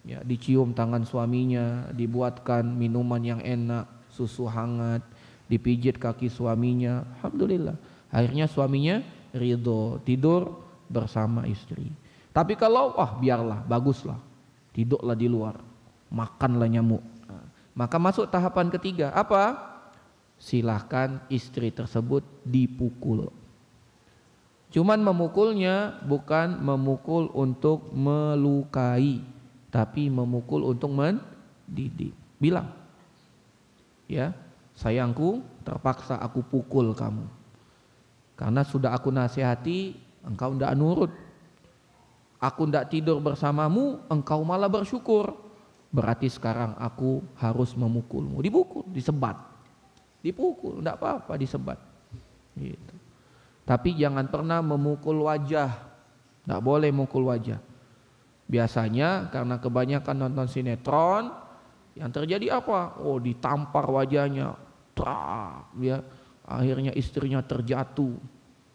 Ya, dicium tangan suaminya, dibuatkan minuman yang enak, susu hangat, dipijit kaki suaminya. Alhamdulillah. Akhirnya suaminya ridho, tidur bersama istri. Tapi kalau biarlah, baguslah, tidurlah di luar, makanlah nyamuk. Maka masuk tahapan ketiga. Apa? Silahkan istri tersebut dipukul. Cuman memukulnya bukan memukul untuk melukai, tapi memukul untuk mendidik. Bilang, ya sayangku, terpaksa aku pukul kamu karena sudah aku nasihati, engkau tidak nurut. Aku tidak tidur bersamamu, engkau malah bersyukur. Berarti sekarang aku harus memukulmu. Dipukul, disebat, dipukul, tidak apa-apa, disebat. Gitu. Tapi jangan pernah memukul wajah, tidak boleh mukul wajah. Biasanya karena kebanyakan nonton sinetron, yang terjadi apa? Oh, ditampar wajahnya, ya. Akhirnya istrinya terjatuh,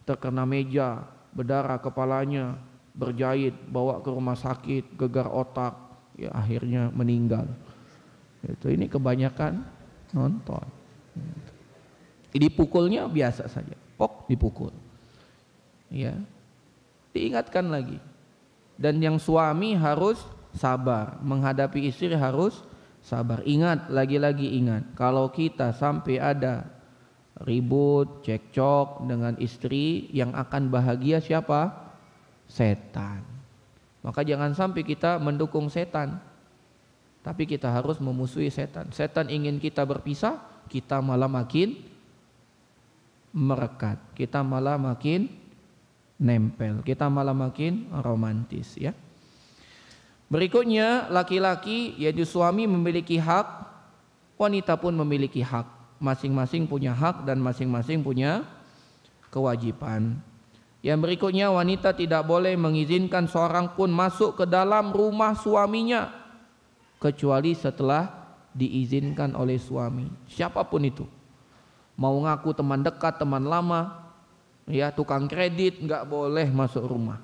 terkena meja, berdarah kepalanya, berjahit, bawa ke rumah sakit, gegar otak, ya akhirnya meninggal. Ini kebanyakan nonton. Dipukulnya biasa saja, pok dipukul. Ya, diingatkan lagi. Dan yang suami harus sabar, menghadapi istri harus sabar. Ingat, lagi-lagi ingat, kalau kita sampai ada ribut, cekcok dengan istri, yang akan bahagia siapa? Setan. Maka jangan sampai kita mendukung setan, tapi kita harus memusuhi setan. Setan ingin kita berpisah, kita malah makin merekat, kita malah makin nempel, kita malah makin romantis, ya. Berikutnya, laki-laki yaitu suami memiliki hak, wanita pun memiliki hak. Masing-masing punya hak dan masing-masing punya kewajiban. Yang berikutnya, wanita tidak boleh mengizinkan seorang pun masuk ke dalam rumah suaminya kecuali setelah diizinkan oleh suami. Siapapun itu, mau ngaku teman dekat, teman lama, ya tukang kredit, nggak boleh masuk rumah,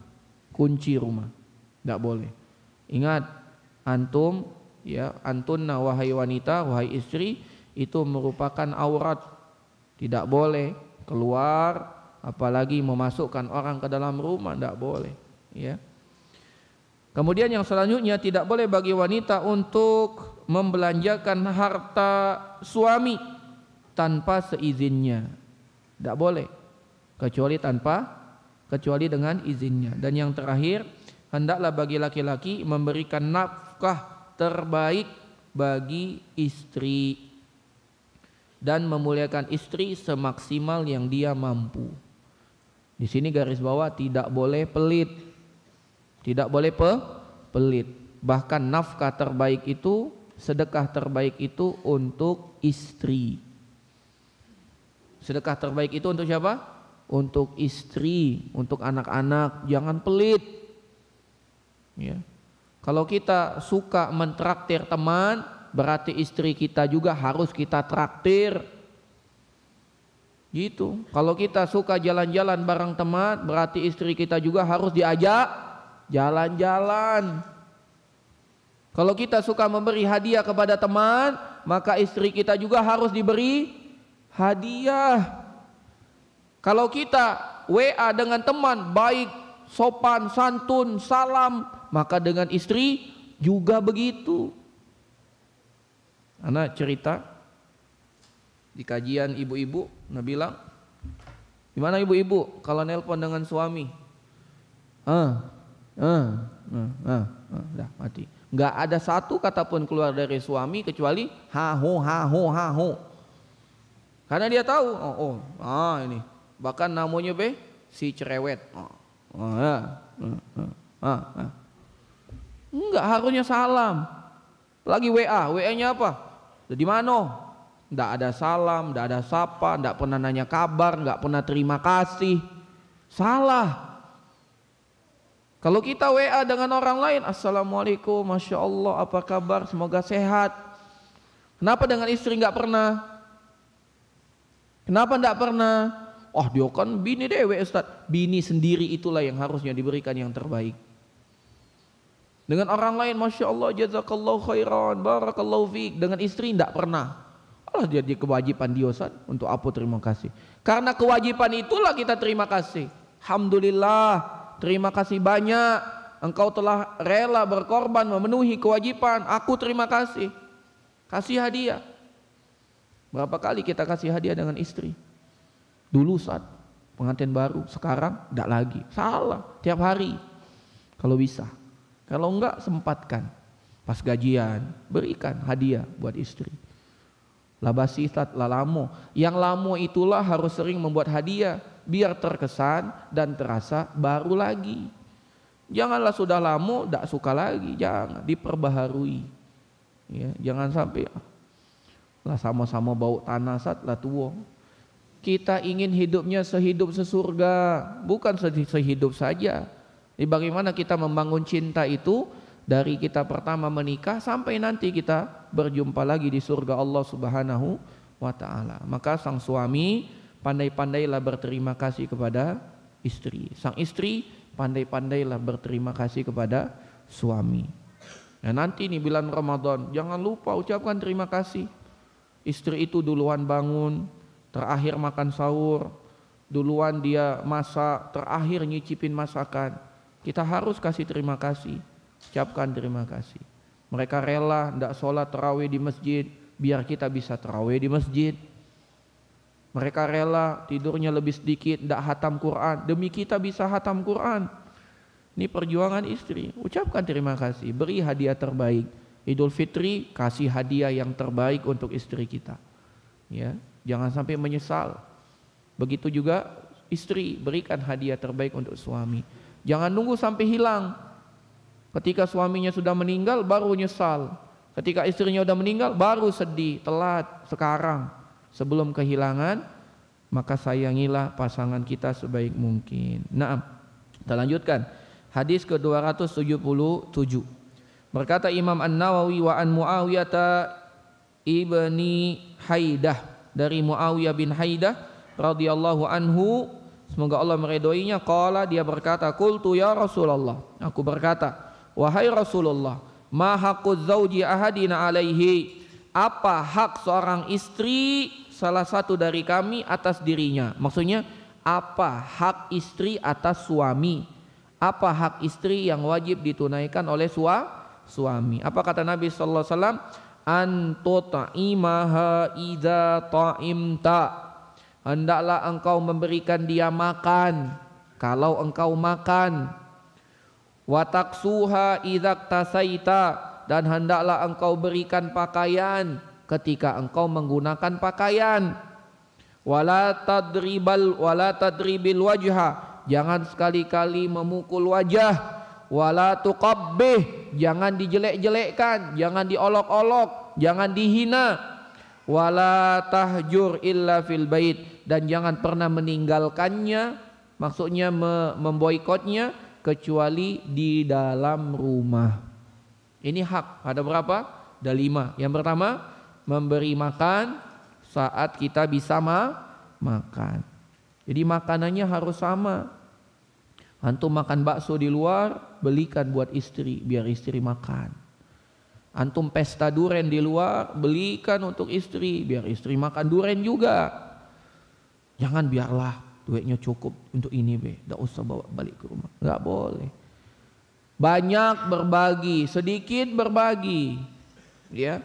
kunci rumah, nggak boleh. Ingat, antum, ya antunna, wahai wanita, wahai istri, itu merupakan aurat, tidak boleh keluar, apalagi memasukkan orang ke dalam rumah, tidak boleh, ya. Kemudian yang selanjutnya, tidak boleh bagi wanita untuk membelanjakan harta suami tanpa seizinnya, tidak boleh, kecuali dengan izinnya. Dan yang terakhir, hendaklah bagi laki-laki memberikan nafkah terbaik bagi istri dan memuliakan istri semaksimal yang dia mampu. Di sini garis bawah, tidak boleh pelit, tidak boleh pelit. Bahkan nafkah terbaik itu, sedekah terbaik itu untuk istri. Sedekah terbaik itu untuk siapa? Untuk istri, untuk anak-anak. Jangan pelit, ya. Kalau kita suka mentraktir teman, berarti istri kita juga harus kita traktir, gitu. Kalau kita suka jalan-jalan bareng teman, berarti istri kita juga harus diajak jalan-jalan. Kalau kita suka memberi hadiah kepada teman, maka istri kita juga harus diberi hadiah. Kalau kita WA dengan teman, baik, sopan, santun, salam, maka dengan istri juga begitu. Anak cerita di kajian ibu-ibu, Nah bilang, gimana ibu-ibu kalau nelpon dengan suami? Dah mati. Nggak ada satu kata pun keluar dari suami kecuali haho haho haho. Karena dia tahu, ini bahkan namanya si cerewet. Enggak, harusnya salam. Lagi WA-nya apa? Di mana? Enggak ada salam, enggak ada sapa, enggak pernah nanya kabar, enggak pernah terima kasih. Salah. Kalau kita WA dengan orang lain, assalamualaikum, masya Allah, apa kabar, semoga sehat. Kenapa dengan istri enggak pernah? Kenapa enggak pernah? Oh dia kan bini dewe Ustaz. Bini sendiri itulah yang harusnya diberikan yang terbaik. Dengan orang lain, masya Allah, jazakallahu khairan, barakallahu fiik. Dengan istri enggak pernah. Allah jadi kewajiban dia Ustaz, untuk apa terima kasih? Karena kewajiban itulah kita terima kasih. Alhamdulillah, terima kasih banyak. Engkau telah rela berkorban memenuhi kewajiban. Aku terima kasih. Kasih hadiah. Berapa kali kita kasih hadiah dengan istri? Dulu saat pengantin baru, sekarang enggak lagi. Salah, tiap hari kalau bisa. Kalau enggak, sempatkan pas gajian, berikan hadiah buat istri. Labasisat lalamo. Yang lamo itulah harus sering membuat hadiah biar terkesan dan terasa baru lagi. Janganlah sudah lamo enggak suka lagi, jangan, diperbaharui. Ya, jangan sampai lah sama-sama bau tanah saat lah tua. Kita ingin hidupnya sehidup sesurga, bukan sehidup saja. Bagaimana kita membangun cinta itu dari kita pertama menikah sampai nanti kita berjumpa lagi di surga Allah Subhanahu wa ta'ala. Maka sang suami pandai-pandailah berterima kasih kepada istri. Sang istri pandai-pandailah berterima kasih kepada suami. Nah nanti nih bulan Ramadan, jangan lupa ucapkan terima kasih. Istri itu duluan bangun, terakhir makan sahur, duluan dia masak, terakhir nyicipin masakan. Kita harus kasih terima kasih, ucapkan terima kasih. Mereka rela tidak sholat tarawih di masjid, biar kita bisa tarawih di masjid. Mereka rela tidurnya lebih sedikit, tidak hatam Quran, demi kita bisa hatam Quran. Ini perjuangan istri. Ucapkan terima kasih, beri hadiah terbaik. Idul Fitri kasih hadiah yang terbaik untuk istri kita. Ya, jangan sampai menyesal. Begitu juga istri, berikan hadiah terbaik untuk suami. Jangan nunggu sampai hilang. Ketika suaminya sudah meninggal baru nyesal. Ketika istrinya sudah meninggal baru sedih, telat sekarang. Sebelum kehilangan, maka sayangilah pasangan kita sebaik mungkin. Nah, kita lanjutkan. Hadis ke-277. Berkata Imam An-Nawawi wa an Muawiyah ibni Haidah, dari Muawiyah bin Haidah radhiyallahu anhu, semoga Allah meridhoinya, qala, dia berkata, qultu ya Rasulullah, aku berkata, wahai Rasulullah, ma haqquz zauji ahadina alaihi, apa hak seorang istri salah satu dari kami atas dirinya. Maksudnya apa hak istri atas suami? Apa hak istri yang wajib ditunaikan oleh suami? Apa kata Nabi sallallahu alaihi wasallam? Antu ta'imaha idza ta'imta. Hendaklah engkau memberikan dia makan kalau engkau makan. Wa taksuha idza tasaita, dan hendaklah engkau berikan pakaian ketika engkau menggunakan pakaian. Wala tadribil wajha, jangan sekali-kali memukul wajah. Wala tuqabbih, jangan dijelek-jelekkan, jangan diolok-olok, jangan dihina. Wala tahjur illa fil bait, dan jangan pernah meninggalkannya, maksudnya memboikotnya, kecuali di dalam rumah. Ini hak, ada berapa? Ada 5. Yang pertama, memberi makan saat kita bisa makan. Jadi makanannya harus sama. Antum makan bakso di luar, belikan buat istri biar istri makan. Antum pesta duren di luar, belikan untuk istri biar istri makan duren juga. Jangan biarlah duitnya cukup untuk ini be, tidak usah bawa balik ke rumah. Enggak boleh. Banyak berbagi, sedikit berbagi. Ya.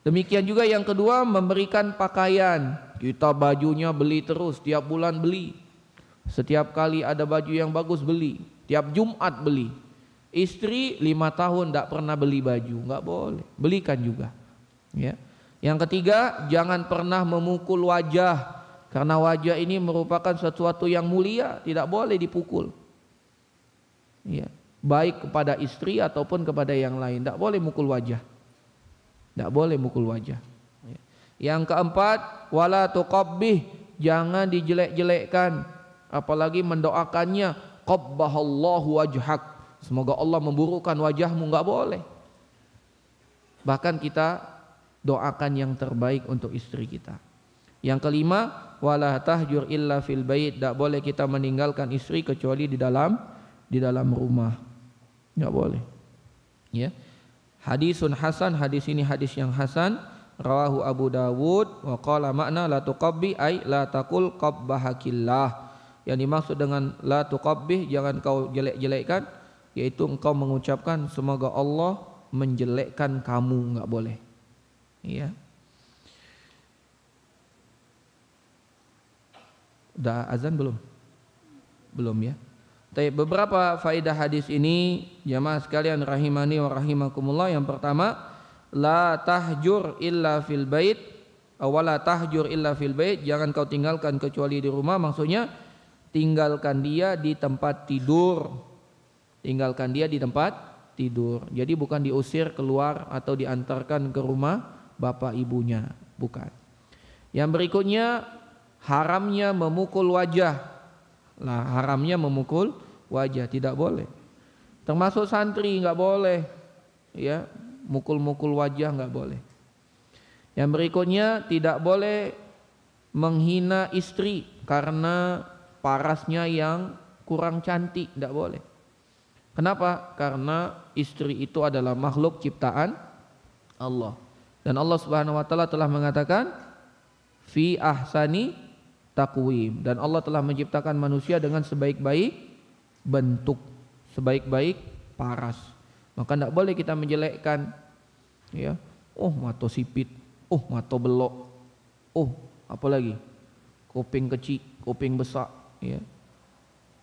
Demikian juga yang kedua, memberikan pakaian. Kita bajunya beli terus, tiap bulan beli. Setiap kali ada baju yang bagus beli, tiap Jumat beli. Istri 5 tahun tidak pernah beli baju, nggak boleh, belikan juga. Ya. Yang ketiga, jangan pernah memukul wajah, karena wajah ini merupakan sesuatu yang mulia, tidak boleh dipukul. Ya. Baik kepada istri ataupun kepada yang lain, tidak boleh mukul wajah, tidak boleh mukul wajah. Ya. Yang keempat, wala tuqabbih, jangan dijelek-jelekkan, apalagi mendoakannya, qabbahallahu wajhak, semoga Allah memburukkan wajahmu, enggak boleh. Bahkan kita doakan yang terbaik untuk istri kita. Yang kelima, wala tahjur illa fil bait, enggak boleh kita meninggalkan istri kecuali di dalam rumah. Enggak boleh. Ya. Hadisun hasan, hadis ini hadis yang hasan, rawahu Abu Dawud wa qala makna la tuqabbi ay la taqul qabbahakillah. Yang dimaksud dengan la tuqabbih, jangan kau jelek-jelekkan, yaitu engkau mengucapkan semoga Allah menjelekkan kamu, enggak boleh. Iya. Udah azan belum? Belum ya. Tapi beberapa faedah hadis ini jamaah sekalian rahimani wa rahimakumullah. Yang pertama, la tahjur illa fil bait, awala tahjur illa fil bait, jangan kau tinggalkan kecuali di rumah. Maksudnya tinggalkan dia di tempat tidur. Tinggalkan dia di tempat tidur. Jadi bukan diusir keluar atau diantarkan ke rumah bapak ibunya, bukan. Yang berikutnya, haramnya memukul wajah. Nah, haramnya memukul wajah, tidak boleh. Termasuk santri enggak boleh. Ya, mukul-mukul wajah enggak boleh. Yang berikutnya, tidak boleh menghina istri karena parasnya yang kurang cantik, tidak boleh. Kenapa? Karena istri itu adalah makhluk ciptaan Allah. Dan Allah Subhanahu wa taala telah mengatakan fi ahsani taqwim, dan Allah telah menciptakan manusia dengan sebaik-baik bentuk, sebaik-baik paras. Maka tidak boleh kita menjelekkan, ya. Oh, mata sipit, oh mata belok, oh apalagi kuping kecil, kuping besar, ya.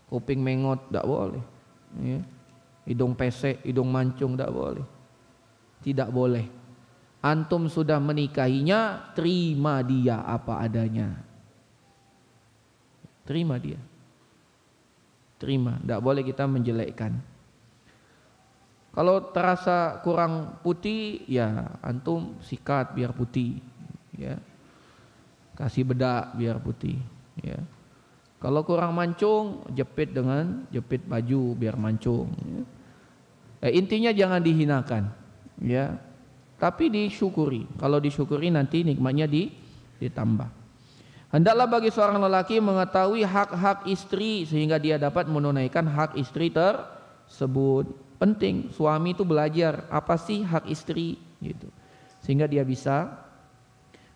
Kuping mengot, tidak boleh, ya. Hidung pesek, hidung mancung, tidak boleh. Tidak boleh. Antum sudah menikahinya, terima dia apa adanya. Terima dia. Terima, tidak boleh kita menjelekkan. Kalau terasa kurang putih, ya antum sikat biar putih, ya. Kasih bedak biar putih, ya. Kalau kurang mancung, jepit dengan jepit baju biar mancung, ya. Intinya jangan dihinakan, ya. Tapi disyukuri. Kalau disyukuri nanti nikmatnya ditambah. Hendaklah bagi seorang lelaki mengetahui hak-hak istri sehingga dia dapat menunaikan hak istri tersebut. Penting suami itu belajar apa sih hak istri gitu, sehingga dia bisa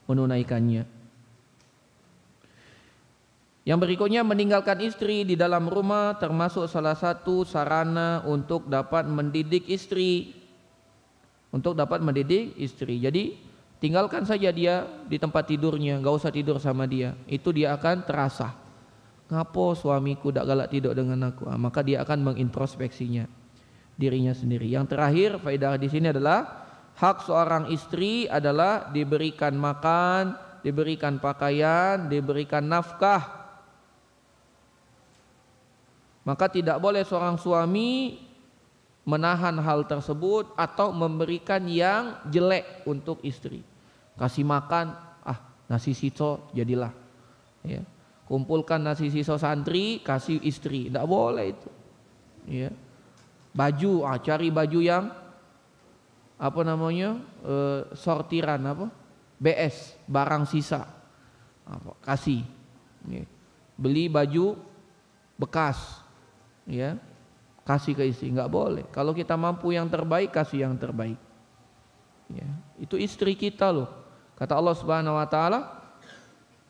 menunaikannya. Yang berikutnya, meninggalkan istri di dalam rumah termasuk salah satu sarana untuk dapat mendidik istri. Untuk dapat mendidik istri. Jadi tinggalkan saja dia di tempat tidurnya, gak usah tidur sama dia. Itu dia akan terasa, ngapo suamiku tidak galak tidur dengan aku. Maka dia akan mengintrospeksinya dirinya sendiri. Yang terakhir, faedah di sini adalah hak seorang istri adalah diberikan makan, diberikan pakaian, diberikan nafkah. Maka tidak boleh seorang suami menahan hal tersebut atau memberikan yang jelek untuk istri. Kasih makan, nasi siso jadilah, ya. Kumpulkan nasi siso santri, kasih istri, tidak boleh itu, ya. Baju, cari baju yang apa namanya, sortiran apa, BS, barang sisa, kasih, ya. Beli baju bekas, ya, kasih ke istri, nggak boleh. Kalau kita mampu yang terbaik, kasih yang terbaik, ya. Itu istri kita loh. Kata Allah Subhanahu wa taala,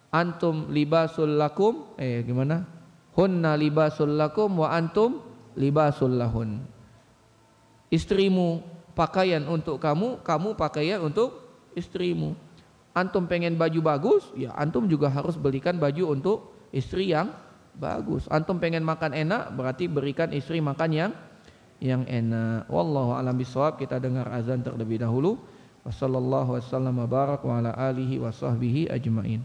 antum libasul lakum, gimana? Hunna libasul lakum wa antum libasul lahun. Istrimu pakaian untuk kamu, kamu pakaian untuk istrimu. Antum pengen baju bagus, ya antum juga harus belikan baju untuk istri yang bagus. Antum pengen makan enak, berarti berikan istri makan yang enak. Wallahu a'lam bishawab. Kita dengar azan terlebih dahulu. Wassallallahu wasallam wa barak wa ala alihi wa sahbihi ajmain.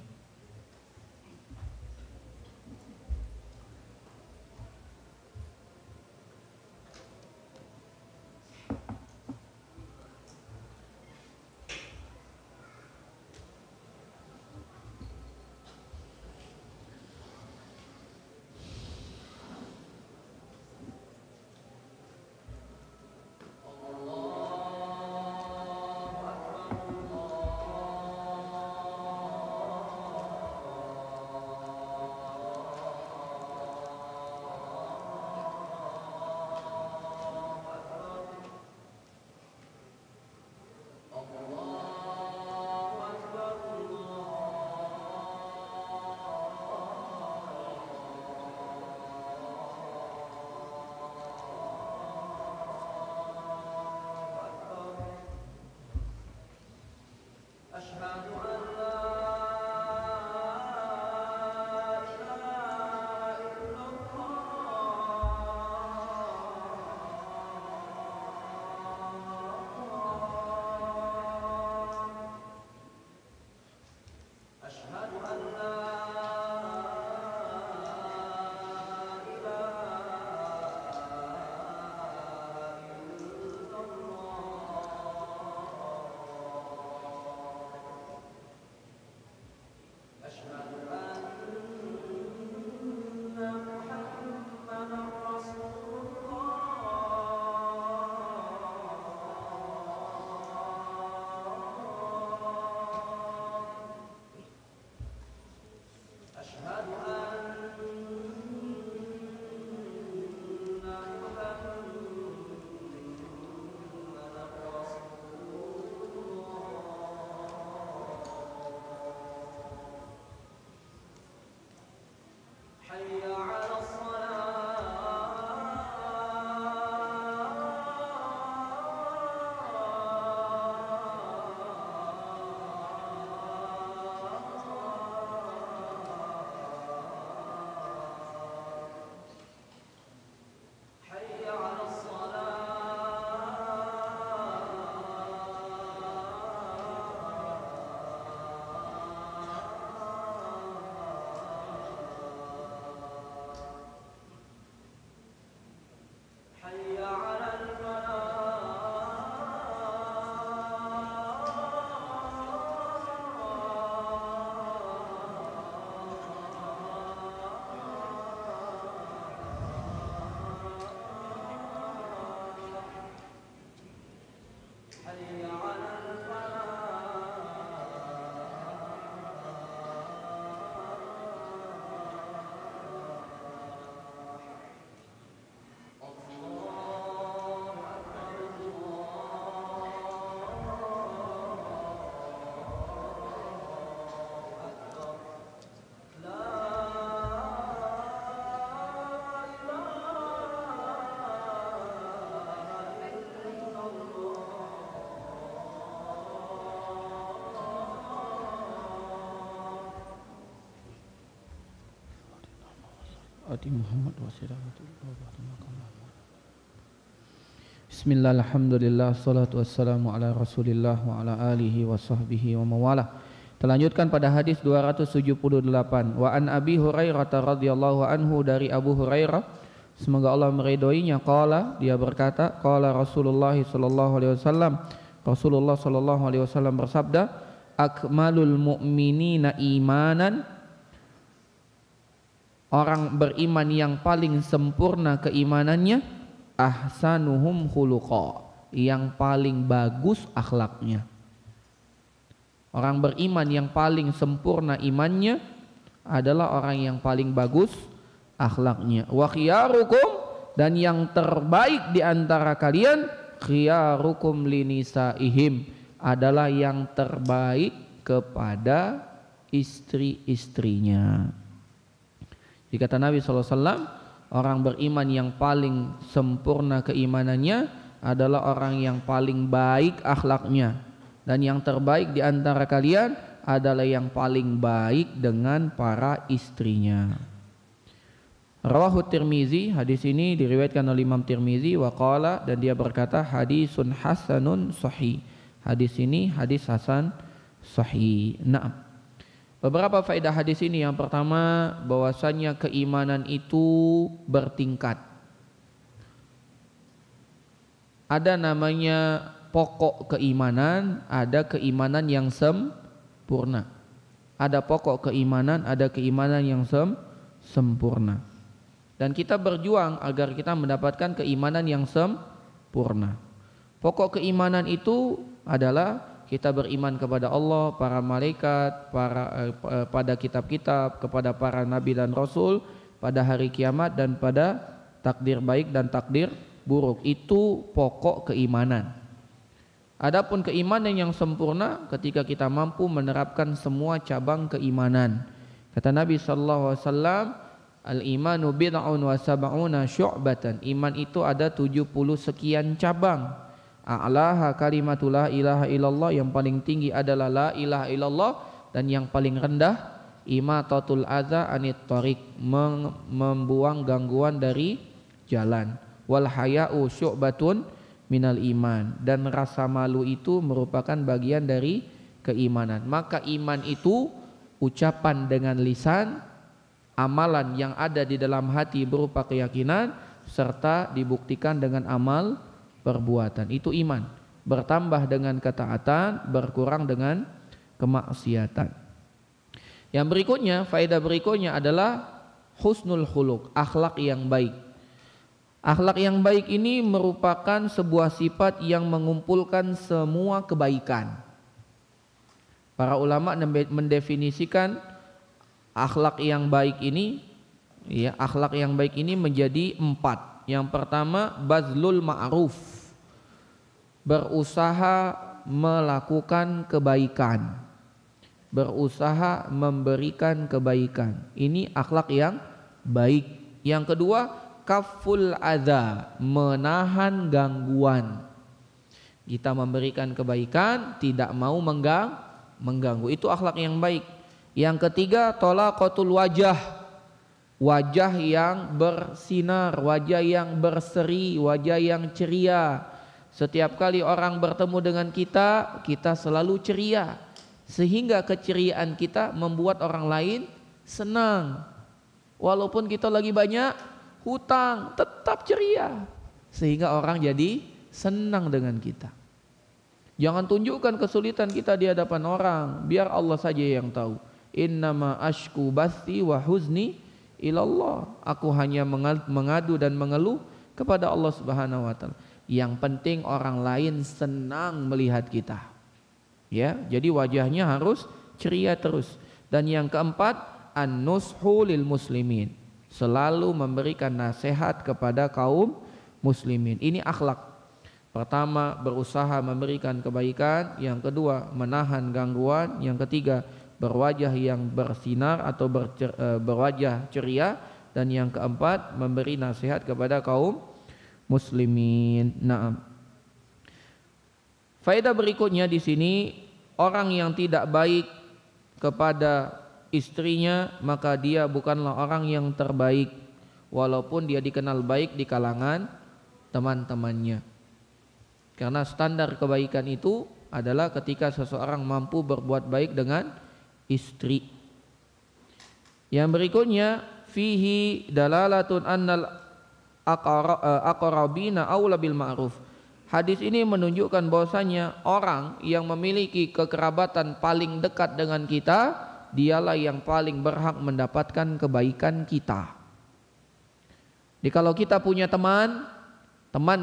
syafa'ati Muhammad wasilatu Bismillah, alhamdulillah, salatu wassalamu ala rasulillah wa ala alihi wa sahbihi wa mawalah. Terlanjutkan pada hadis 278. Wa an Abi Hurairah radhiyallahu anhu, dari Abu Hurairah, semoga Allah meridhoinya, qala, dia berkata, qala Rasulullah sallallahu alaihi wasallam, Rasulullah sallallahu alaihi wasallam bersabda, akmalul mu'minina imanan, orang beriman yang paling sempurna keimanannya, ahsanuhum khuluqa, yang paling bagus akhlaknya. Orang beriman yang paling sempurna imannya adalah orang yang paling bagus akhlaknya. Wa khiyarukum, dan yang terbaik di antara kalian, khiyarukum linisaihim, adalah yang terbaik kepada istri-istrinya. Jadi kata Nabi SAW, orang beriman yang paling sempurna keimanannya adalah orang yang paling baik akhlaknya, dan yang terbaik di antara kalian adalah yang paling baik dengan para istrinya. Rawahu Tirmizi, hadis ini diriwayatkan oleh Imam Tirmizi, wa qala, dan dia berkata, hadisun hasanun sahih, hadis ini hadis hasan sahih. Naam. Beberapa faedah hadis ini. Yang pertama, bahwasanya keimanan itu bertingkat. Ada namanya pokok keimanan, ada keimanan yang sempurna. Ada pokok keimanan, ada keimanan yang sempurna. Dan kita berjuang agar kita mendapatkan keimanan yang sempurna. Pokok keimanan itu adalah kita beriman kepada Allah, para malaikat, pada kitab-kitab, kepada para nabi dan rasul, pada hari kiamat, dan pada takdir baik dan takdir buruk. Itu pokok keimanan. Adapun keimanan yang sempurna ketika kita mampu menerapkan semua cabang keimanan. Kata Nabi sallallahu alaihi wasallam, al-imanu bid'un wa sab'una syu'batan. Iman itu ada 70 sekian cabang. A'laha kalimatu la ilaha illallah, yang paling tinggi adalah la ilaha illallah, dan yang paling rendah imatatul adza anit thariq, membuang gangguan dari jalan. Wal haya'u syu'batun minal iman, dan rasa malu itu merupakan bagian dari keimanan. Maka iman itu ucapan dengan lisan, amalan yang ada di dalam hati berupa keyakinan, serta dibuktikan dengan amal perbuatan. Itu iman. Bertambah dengan ketaatan, berkurang dengan kemaksiatan. Yang berikutnya, faedah berikutnya adalah husnul khuluq, akhlak yang baik. Akhlak yang baik ini merupakan sebuah sifat yang mengumpulkan semua kebaikan. Para ulama mendefinisikan akhlak yang baik ini, ya, akhlak yang baik ini menjadi 4. Yang pertama, bazlul ma'ruf, berusaha melakukan kebaikan, berusaha memberikan kebaikan. Ini akhlak yang baik. Yang kedua, kaful adza, menahan gangguan. Kita memberikan kebaikan, tidak mau mengganggu. Itu akhlak yang baik. Yang ketiga, talaqatul wajah, wajah yang bersinar, wajah yang berseri, wajah yang ceria. Setiap kali orang bertemu dengan kita, kita selalu ceria, sehingga keceriaan kita membuat orang lain senang. Walaupun kita lagi banyak hutang, tetap ceria, sehingga orang jadi senang dengan kita. Jangan tunjukkan kesulitan kita di hadapan orang, biar Allah saja yang tahu. Innama ashku bathi wa huzni ilallah. Aku hanya mengadu dan mengeluh kepada Allah Subhanahu wa taala. Yang penting orang lain senang melihat kita. Ya, jadi wajahnya harus ceria terus. Dan yang keempat, an-nushu lil muslimin, selalu memberikan nasihat kepada kaum muslimin. Ini akhlak. Pertama, berusaha memberikan kebaikan. Yang kedua, menahan gangguan. Yang ketiga, berwajah yang bersinar atau berwajah ceria. Dan yang keempat, memberi nasihat kepada kaum muslimin. Naam. Faedah berikutnya di sini, orang yang tidak baik kepada istrinya, maka dia bukanlah orang yang terbaik. walaupun dia dikenal baik di kalangan teman-temannya. Karena standar kebaikan itu adalah ketika seseorang mampu berbuat baik dengan istri. Yang berikutnya, fihi dalalatun annal aqrabina aula bil ma'ruf. Hadis ini menunjukkan bahwasanya orang yang memiliki kekerabatan paling dekat dengan kita, dialah yang paling berhak mendapatkan kebaikan kita. Jadi kalau kita punya teman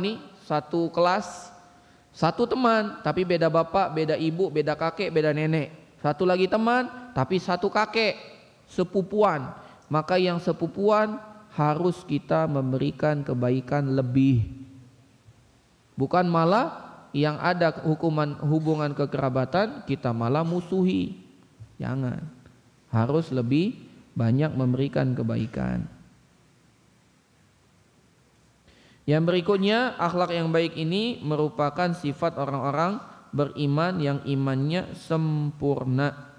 nih satu kelas, satu teman tapi beda bapak, beda ibu, beda kakek, beda nenek. Satu lagi teman tapi satu kakek, sepupuan. Maka yang sepupuan harus kita memberikan kebaikan lebih. Bukan malah yang ada hubungan kekerabatan kita malah musuhi. Jangan. Harus lebih banyak memberikan kebaikan. Yang berikutnya, akhlak yang baik ini merupakan sifat orang-orang beriman yang imannya sempurna.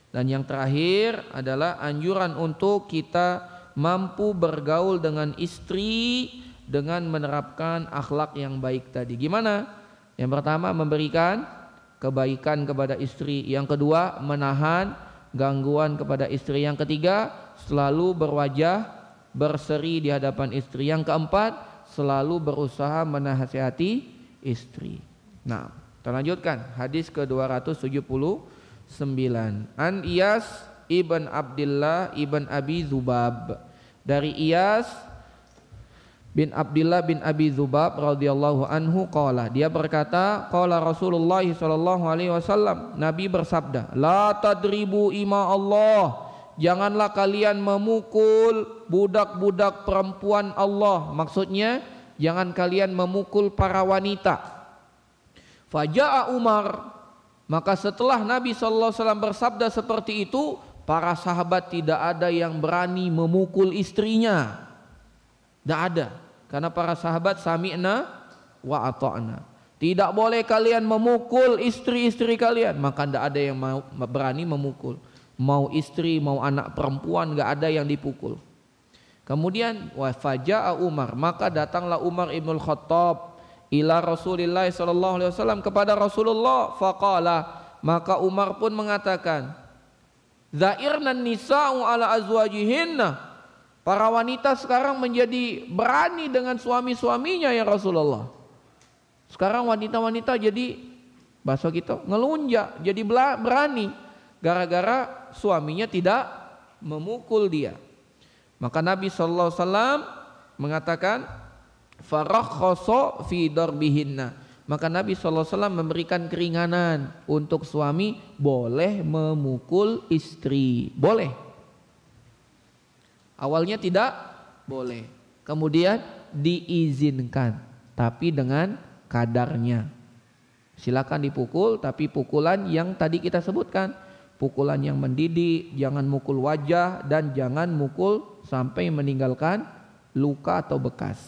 Dan yang terakhir adalah anjuran untuk kita mampu bergaul dengan istri dengan menerapkan akhlak yang baik tadi. Gimana? Yang pertama, memberikan kebaikan kepada istri. Yang kedua, menahan gangguan kepada istri. Yang ketiga, selalu berwajah berseri di hadapan istri. Yang keempat, selalu berusaha menasihati istri. Nah, kita lanjutkan hadis ke-279. An Iyas ibn Abdullah ibn Abi Zubab. Dari Iyas bin Abdullah bin Abi Zubab radhiyallahu anhu qala, dia berkata, qala Rasulullah sallallahu alaihi wasallam, Nabi bersabda, la tadribu ima Allah, janganlah kalian memukul budak-budak perempuan Allah. Maksudnya jangan kalian memukul para wanita. Faja'a Umar, maka setelah Nabi sallallahu alaihi wasallam bersabda seperti itu, para sahabat tidak ada yang berani memukul istrinya. Tidak ada, karena para sahabat sami'na wa ata'na. Tidak boleh kalian memukul istri-istri kalian, maka tidak ada yang mau berani memukul. Mau istri, mau anak perempuan, gak ada yang dipukul. Kemudian wa faja'a Umar, maka datanglah Umar ibnul Khattab ila Rasulillah sallallahu alaihi wasallam, kepada Rasulullah. Faqala, maka Umar pun mengatakan, zairnan nisa'u ala azwajihinna, para wanita sekarang menjadi berani dengan suami-suaminya ya Rasulullah. Sekarang wanita-wanita jadi, bahasa kita, ngelunjak, jadi berani gara-gara suaminya tidak memukul dia. Maka Nabi sallallahu alaihi wasallam mengatakan, farakhasa fi darbihinna, maka Nabi sallallahu alaihi wasallam memberikan keringanan untuk suami boleh memukul istri. Boleh. Awalnya tidak boleh, kemudian diizinkan, tapi dengan kadarnya. Silakan dipukul, tapi pukulan yang tadi kita sebutkan, pukulan yang mendidik, jangan mukul wajah dan jangan mukul sampai meninggalkan luka atau bekas.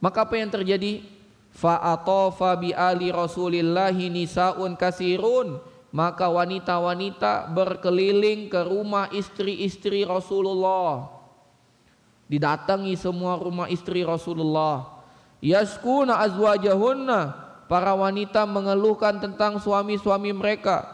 Maka apa yang terjadi? Fa'atafa bi ali Rasulillahi nisa'un kasirun, maka wanita-wanita berkeliling ke rumah istri-istri Rasulullah. Didatangi semua rumah istri Rasulullah. Yaskuna azwajahunna, para wanita mengeluhkan tentang suami-suami mereka.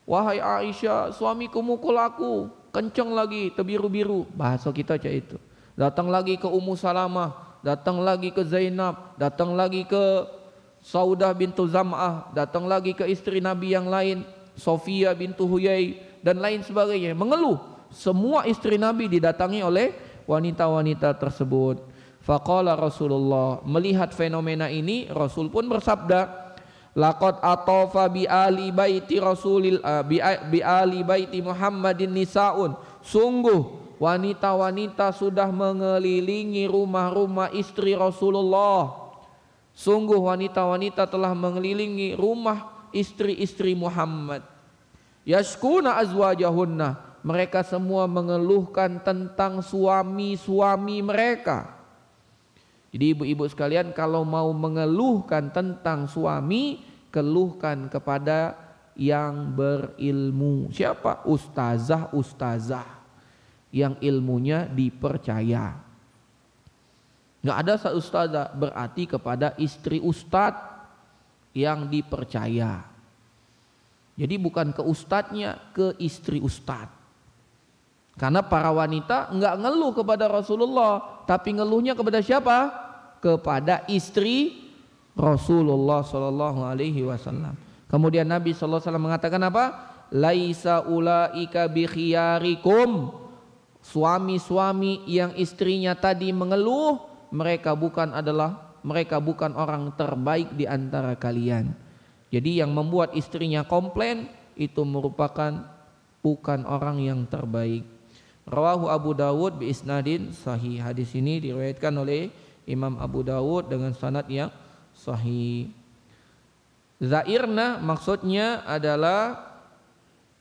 Wahai Aisyah, suamiku mukul aku, kenceng lagi, terbiru-biru. Bahasa kita cak itu. Datang lagi ke Ummu Salamah, datang lagi ke Zainab, datang lagi ke Saudah bintu Zam'ah, datang lagi ke istri Nabi yang lain, Sofia bintu Huyai dan lain sebagainya. Mengeluh. Semua istri Nabi didatangi oleh wanita-wanita tersebut. Faqala Rasulullah, melihat fenomena ini Rasul pun bersabda, laqad atafa bi ali baiti Rasulil bi ali baiti Muhammadin nisaun, sungguh wanita-wanita sudah mengelilingi rumah-rumah istri Rasulullah. Sungguh wanita-wanita telah mengelilingi rumah istri-istri Muhammad. Yashkuna azwajahunna, mereka semua mengeluhkan tentang suami-suami mereka. Jadi ibu-ibu sekalian, kalau mau mengeluhkan tentang suami, keluhkan kepada yang berilmu. Siapa? Ustazah-ustazah. yang ilmunya dipercaya. Nggak ada ustadzah, berarti kepada istri ustadz yang dipercaya. Jadi bukan ke ustadznya, ke istri ustadz. Karena para wanita nggak ngeluh kepada Rasulullah, tapi ngeluhnya kepada siapa? Kepada istri Rasulullah Shallallahu Alaihi Wasallam. Kemudian Nabi Shallallahu Alaihi Wasallam mengatakan apa? Laisa ulaika bi khiyarikum. Suami-suami yang istrinya tadi mengeluh, mereka bukan orang terbaik di antara kalian. Jadi yang membuat istrinya komplain itu merupakan bukan orang yang terbaik. Rawahu Abu Dawud bi isnadin sahih. Hadis ini diriwayatkan oleh Imam Abu Dawud dengan sanad yang sahih. Zairna maksudnya adalah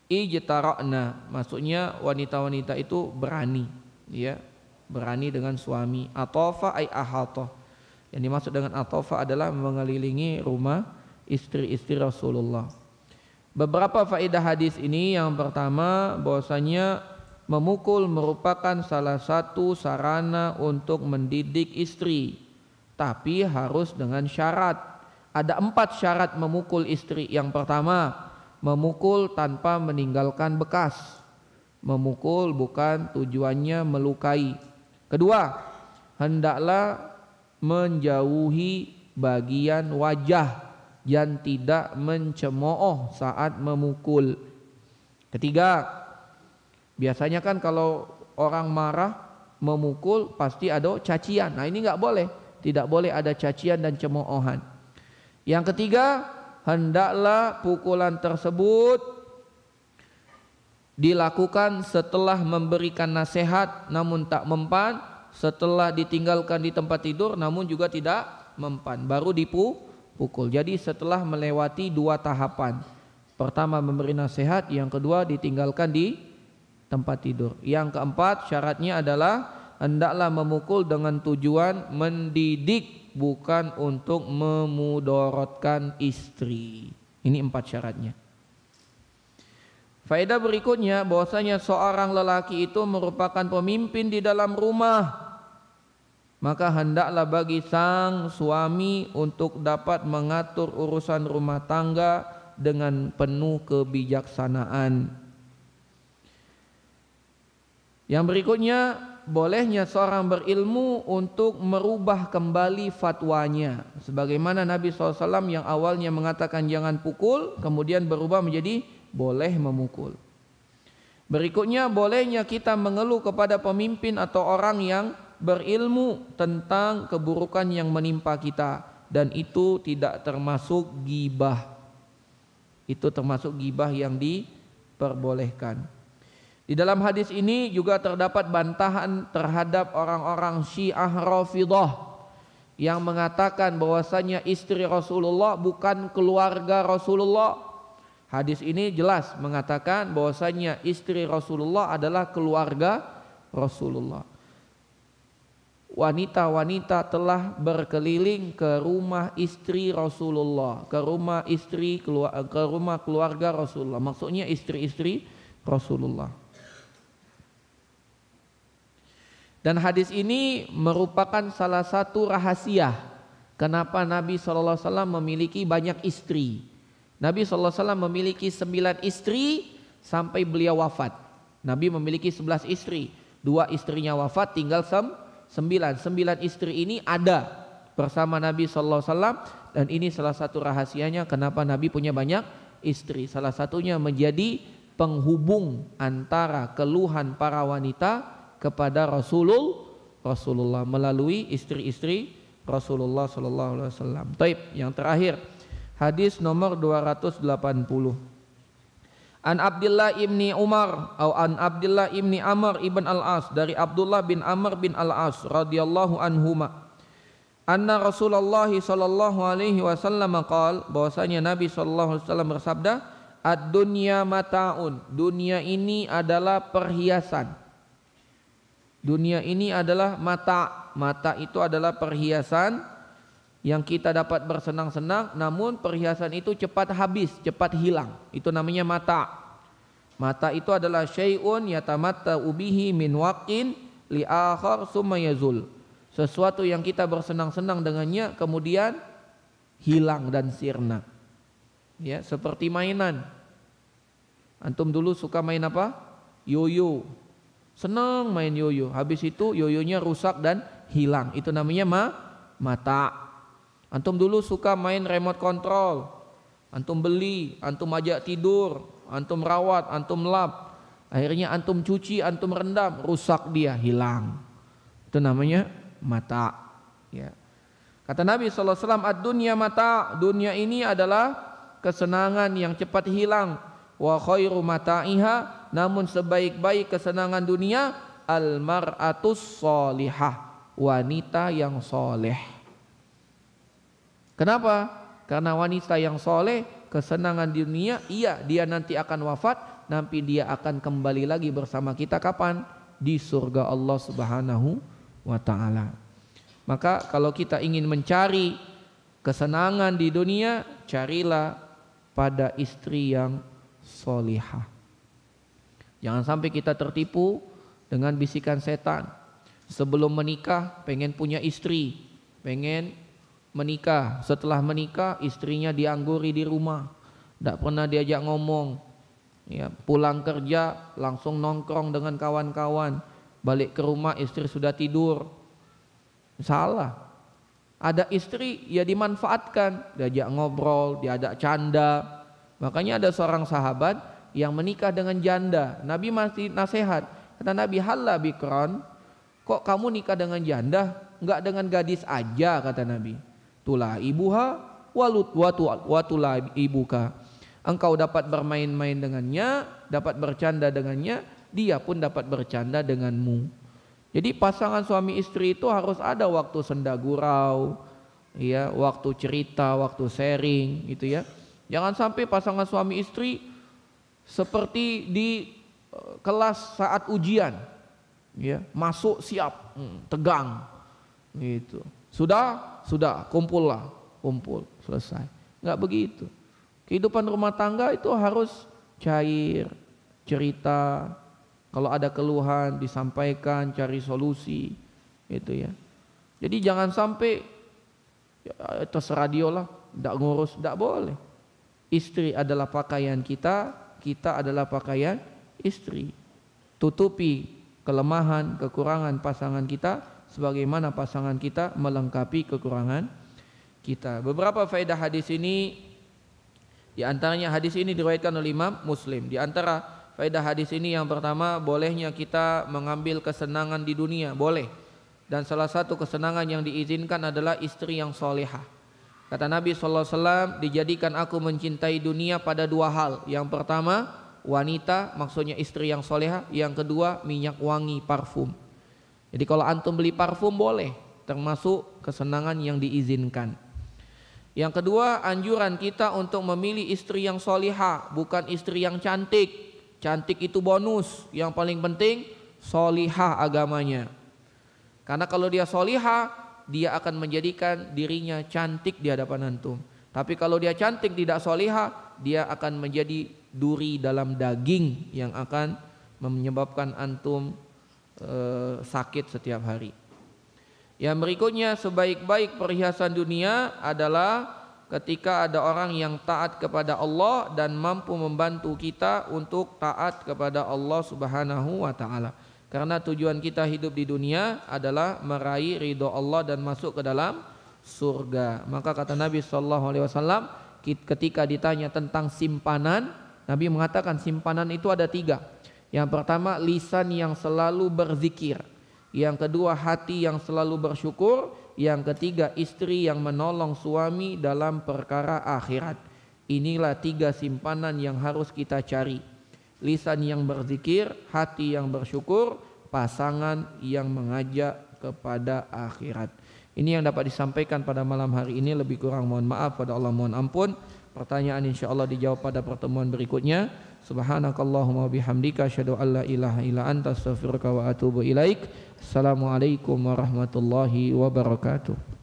ijtara'na, maksudnya wanita-wanita itu berani, ya, berani dengan suami. Atofa ay ahata. Yang dimaksud dengan atofa adalah mengelilingi rumah istri-istri Rasulullah. Beberapa faedah hadis ini, yang pertama bahwasanya memukul merupakan salah satu sarana untuk mendidik istri, tapi harus dengan syarat. Ada 4 syarat memukul istri. Yang pertama, memukul tanpa meninggalkan bekas. Memukul bukan tujuannya melukai. Kedua, hendaklah menjauhi bagian wajah yang tidak mencemooh saat memukul. Ketiga, biasanya kan kalau orang marah memukul pasti ada cacian. Nah ini nggak boleh, tidak boleh ada cacian dan cemoohan. Yang ketiga, hendaklah pukulan tersebut dilakukan setelah memberikan nasihat namun tak mempan, setelah ditinggalkan di tempat tidur namun juga tidak mempan, baru dipukul. Jadi setelah melewati 2 tahapan. Pertama memberi nasihat, yang kedua ditinggalkan di tempat tidur. Yang keempat syaratnya adalah hendaklah memukul dengan tujuan mendidik, bukan untuk memudorotkan istri. Ini 4 syaratnya. Faedah berikutnya bahwasanya seorang lelaki itu merupakan pemimpin di dalam rumah. Maka hendaklah bagi sang suami untuk dapat mengatur urusan rumah tangga dengan penuh kebijaksanaan. Yang berikutnya, bolehnya seorang berilmu untuk merubah kembali fatwanya. Sebagaimana Nabi SAW yang awalnya mengatakan jangan pukul, kemudian berubah menjadi boleh memukul. Berikutnya, bolehnya kita mengeluh kepada pemimpin atau orang yang berilmu tentang keburukan yang menimpa kita, dan itu tidak termasuk ghibah. Itu termasuk ghibah yang diperbolehkan. Di dalam hadis ini juga terdapat bantahan terhadap orang-orang Syiah Rafidhah yang mengatakan bahwasanya istri Rasulullah bukan keluarga Rasulullah. Hadis ini jelas mengatakan bahwasanya istri Rasulullah adalah keluarga Rasulullah. Wanita-wanita telah berkeliling ke rumah istri Rasulullah, ke rumah keluarga Rasulullah. Maksudnya istri-istri Rasulullah. Dan hadis ini merupakan salah satu rahasia kenapa Nabi SAW memiliki banyak istri. Nabi SAW memiliki 9 istri sampai beliau wafat. Nabi memiliki 11 istri, 2 istrinya wafat, tinggal 9. 9 istri ini ada bersama Nabi SAW, dan ini salah satu rahasianya kenapa Nabi punya banyak istri. Salah satunya menjadi penghubung antara keluhan para wanita kepada Rasulullah melalui istri-istri Rasulullah sallallahu alaihi wasallam. Taib, yang terakhir hadis nomor 280. An Abdullah ibni Umar atau an Abdullah ibni Amr ibn al-As, dari Abdullah bin Amr bin al-As radhiyallahu anhuma, anna Rasulullah sallallahu alaihi wasallam qaal, bahwasanya Nabi sallallahu alaihi wasallam bersabda, ad-dunya mata'un, dunia ini adalah perhiasan. Dunia ini adalah mata. Mata itu adalah perhiasan yang kita dapat bersenang-senang, namun perhiasan itu cepat habis, cepat hilang. Itu namanya mata. Mata itu adalah syai'un yatamatta'u bihi min waqtin li akhar summa yazul. Sesuatu yang kita bersenang-senang dengannya kemudian hilang dan sirna. Ya, seperti mainan. Antum dulu suka main apa? Yoyo. Senang main yoyo. Habis itu yoyonya rusak dan hilang. Itu namanya mata. Antum dulu suka main remote control. Antum beli, antum ajak tidur, antum rawat, antum lap. Akhirnya antum cuci, antum rendam, rusak dia, hilang. Itu namanya mata. Ya. Kata Nabi SAW, ad-dunya mata. Dunia ini adalah kesenangan yang cepat hilang. Wa khairu mata'iha, namun sebaik-baik kesenangan dunia al-mar'atus sholihah, wanita yang soleh. Kenapa? Karena wanita yang soleh, kesenangan dunia, iya dia nanti akan wafat, nanti dia akan kembali lagi bersama kita kapan? Di surga Allah Subhanahu wa ta'ala. Maka kalau kita ingin mencari kesenangan di dunia, carilah pada istri yang solihah. Jangan sampai kita tertipu dengan bisikan setan. Sebelum menikah pengen punya istri, pengen menikah. Setelah menikah istrinya diangguri di rumah, tidak pernah diajak ngomong. Ya, pulang kerja langsung nongkrong dengan kawan-kawan. Balik ke rumah istri sudah tidur. Salah. Ada istri ya dimanfaatkan, diajak ngobrol, diajak canda. Makanya ada seorang sahabat yang menikah dengan janda. Nabi masih nasihat. Kata Nabi, halla bikron, kok kamu nikah dengan janda, enggak dengan gadis aja, kata Nabi. Tulah ibuha watulah ibuka. Engkau dapat bermain-main dengannya, dapat bercanda dengannya, dia pun dapat bercanda denganmu. Jadi pasangan suami istri itu harus ada waktu senda gurau, ya, waktu cerita, waktu sharing, gitu ya. Jangan sampai pasangan suami istri seperti di kelas saat ujian, ya, masuk siap, tegang, gitu. Sudah, kumpul selesai. Nggak begitu. Kehidupan rumah tangga itu harus cair, cerita. Kalau ada keluhan disampaikan, cari solusi, gitu ya. Jadi jangan sampai ya, terserah dia lah, tidak ngurus, tidak boleh. Istri adalah pakaian kita, kita adalah pakaian istri. Tutupi kelemahan, kekurangan pasangan kita, sebagaimana pasangan kita melengkapi kekurangan kita. Beberapa faedah hadis ini, di antaranya hadis ini diriwayatkan oleh Imam Muslim. Di antara faedah hadis ini yang pertama, bolehnya kita mengambil kesenangan di dunia, boleh. Dan salah satu kesenangan yang diizinkan adalah istri yang solehah. Kata Nabi SAW, dijadikan aku mencintai dunia pada dua hal. Yang pertama, wanita, maksudnya istri yang solehah. Yang kedua, minyak wangi, parfum. Jadi kalau antum beli parfum boleh, termasuk kesenangan yang diizinkan. Yang kedua, anjuran kita untuk memilih istri yang solihah, bukan istri yang cantik. Cantik itu bonus, yang paling penting solihah agamanya. Karena kalau dia solihah, dia akan menjadikan dirinya cantik di hadapan antum. Tapi kalau dia cantik tidak solihah, dia akan menjadi duri dalam daging yang akan menyebabkan antum sakit setiap hari. Yang berikutnya, sebaik-baik perhiasan dunia adalah ketika ada orang yang taat kepada Allah dan mampu membantu kita untuk taat kepada Allah Subhanahu wa ta'ala. Karena tujuan kita hidup di dunia adalah meraih ridho Allah dan masuk ke dalam surga. Maka kata Nabi SAW, ketika ditanya tentang simpanan, Nabi mengatakan simpanan itu ada 3. Yang pertama, lisan yang selalu berzikir. Yang kedua, hati yang selalu bersyukur. Yang ketiga, istri yang menolong suami dalam perkara akhirat. Inilah 3 simpanan yang harus kita cari. Lisan yang berzikir, hati yang bersyukur, pasangan yang mengajak kepada akhirat. Ini yang dapat disampaikan pada malam hari ini. Lebih kurang mohon maaf, pada Allah mohon ampun. Pertanyaan insyaallah dijawab pada pertemuan berikutnya. Subhanakallahumma bihamdika asyhadu an la ilaha illa anta astaghfiruka wa atubu ilaik. Assalamualaikum warahmatullahi wabarakatuh.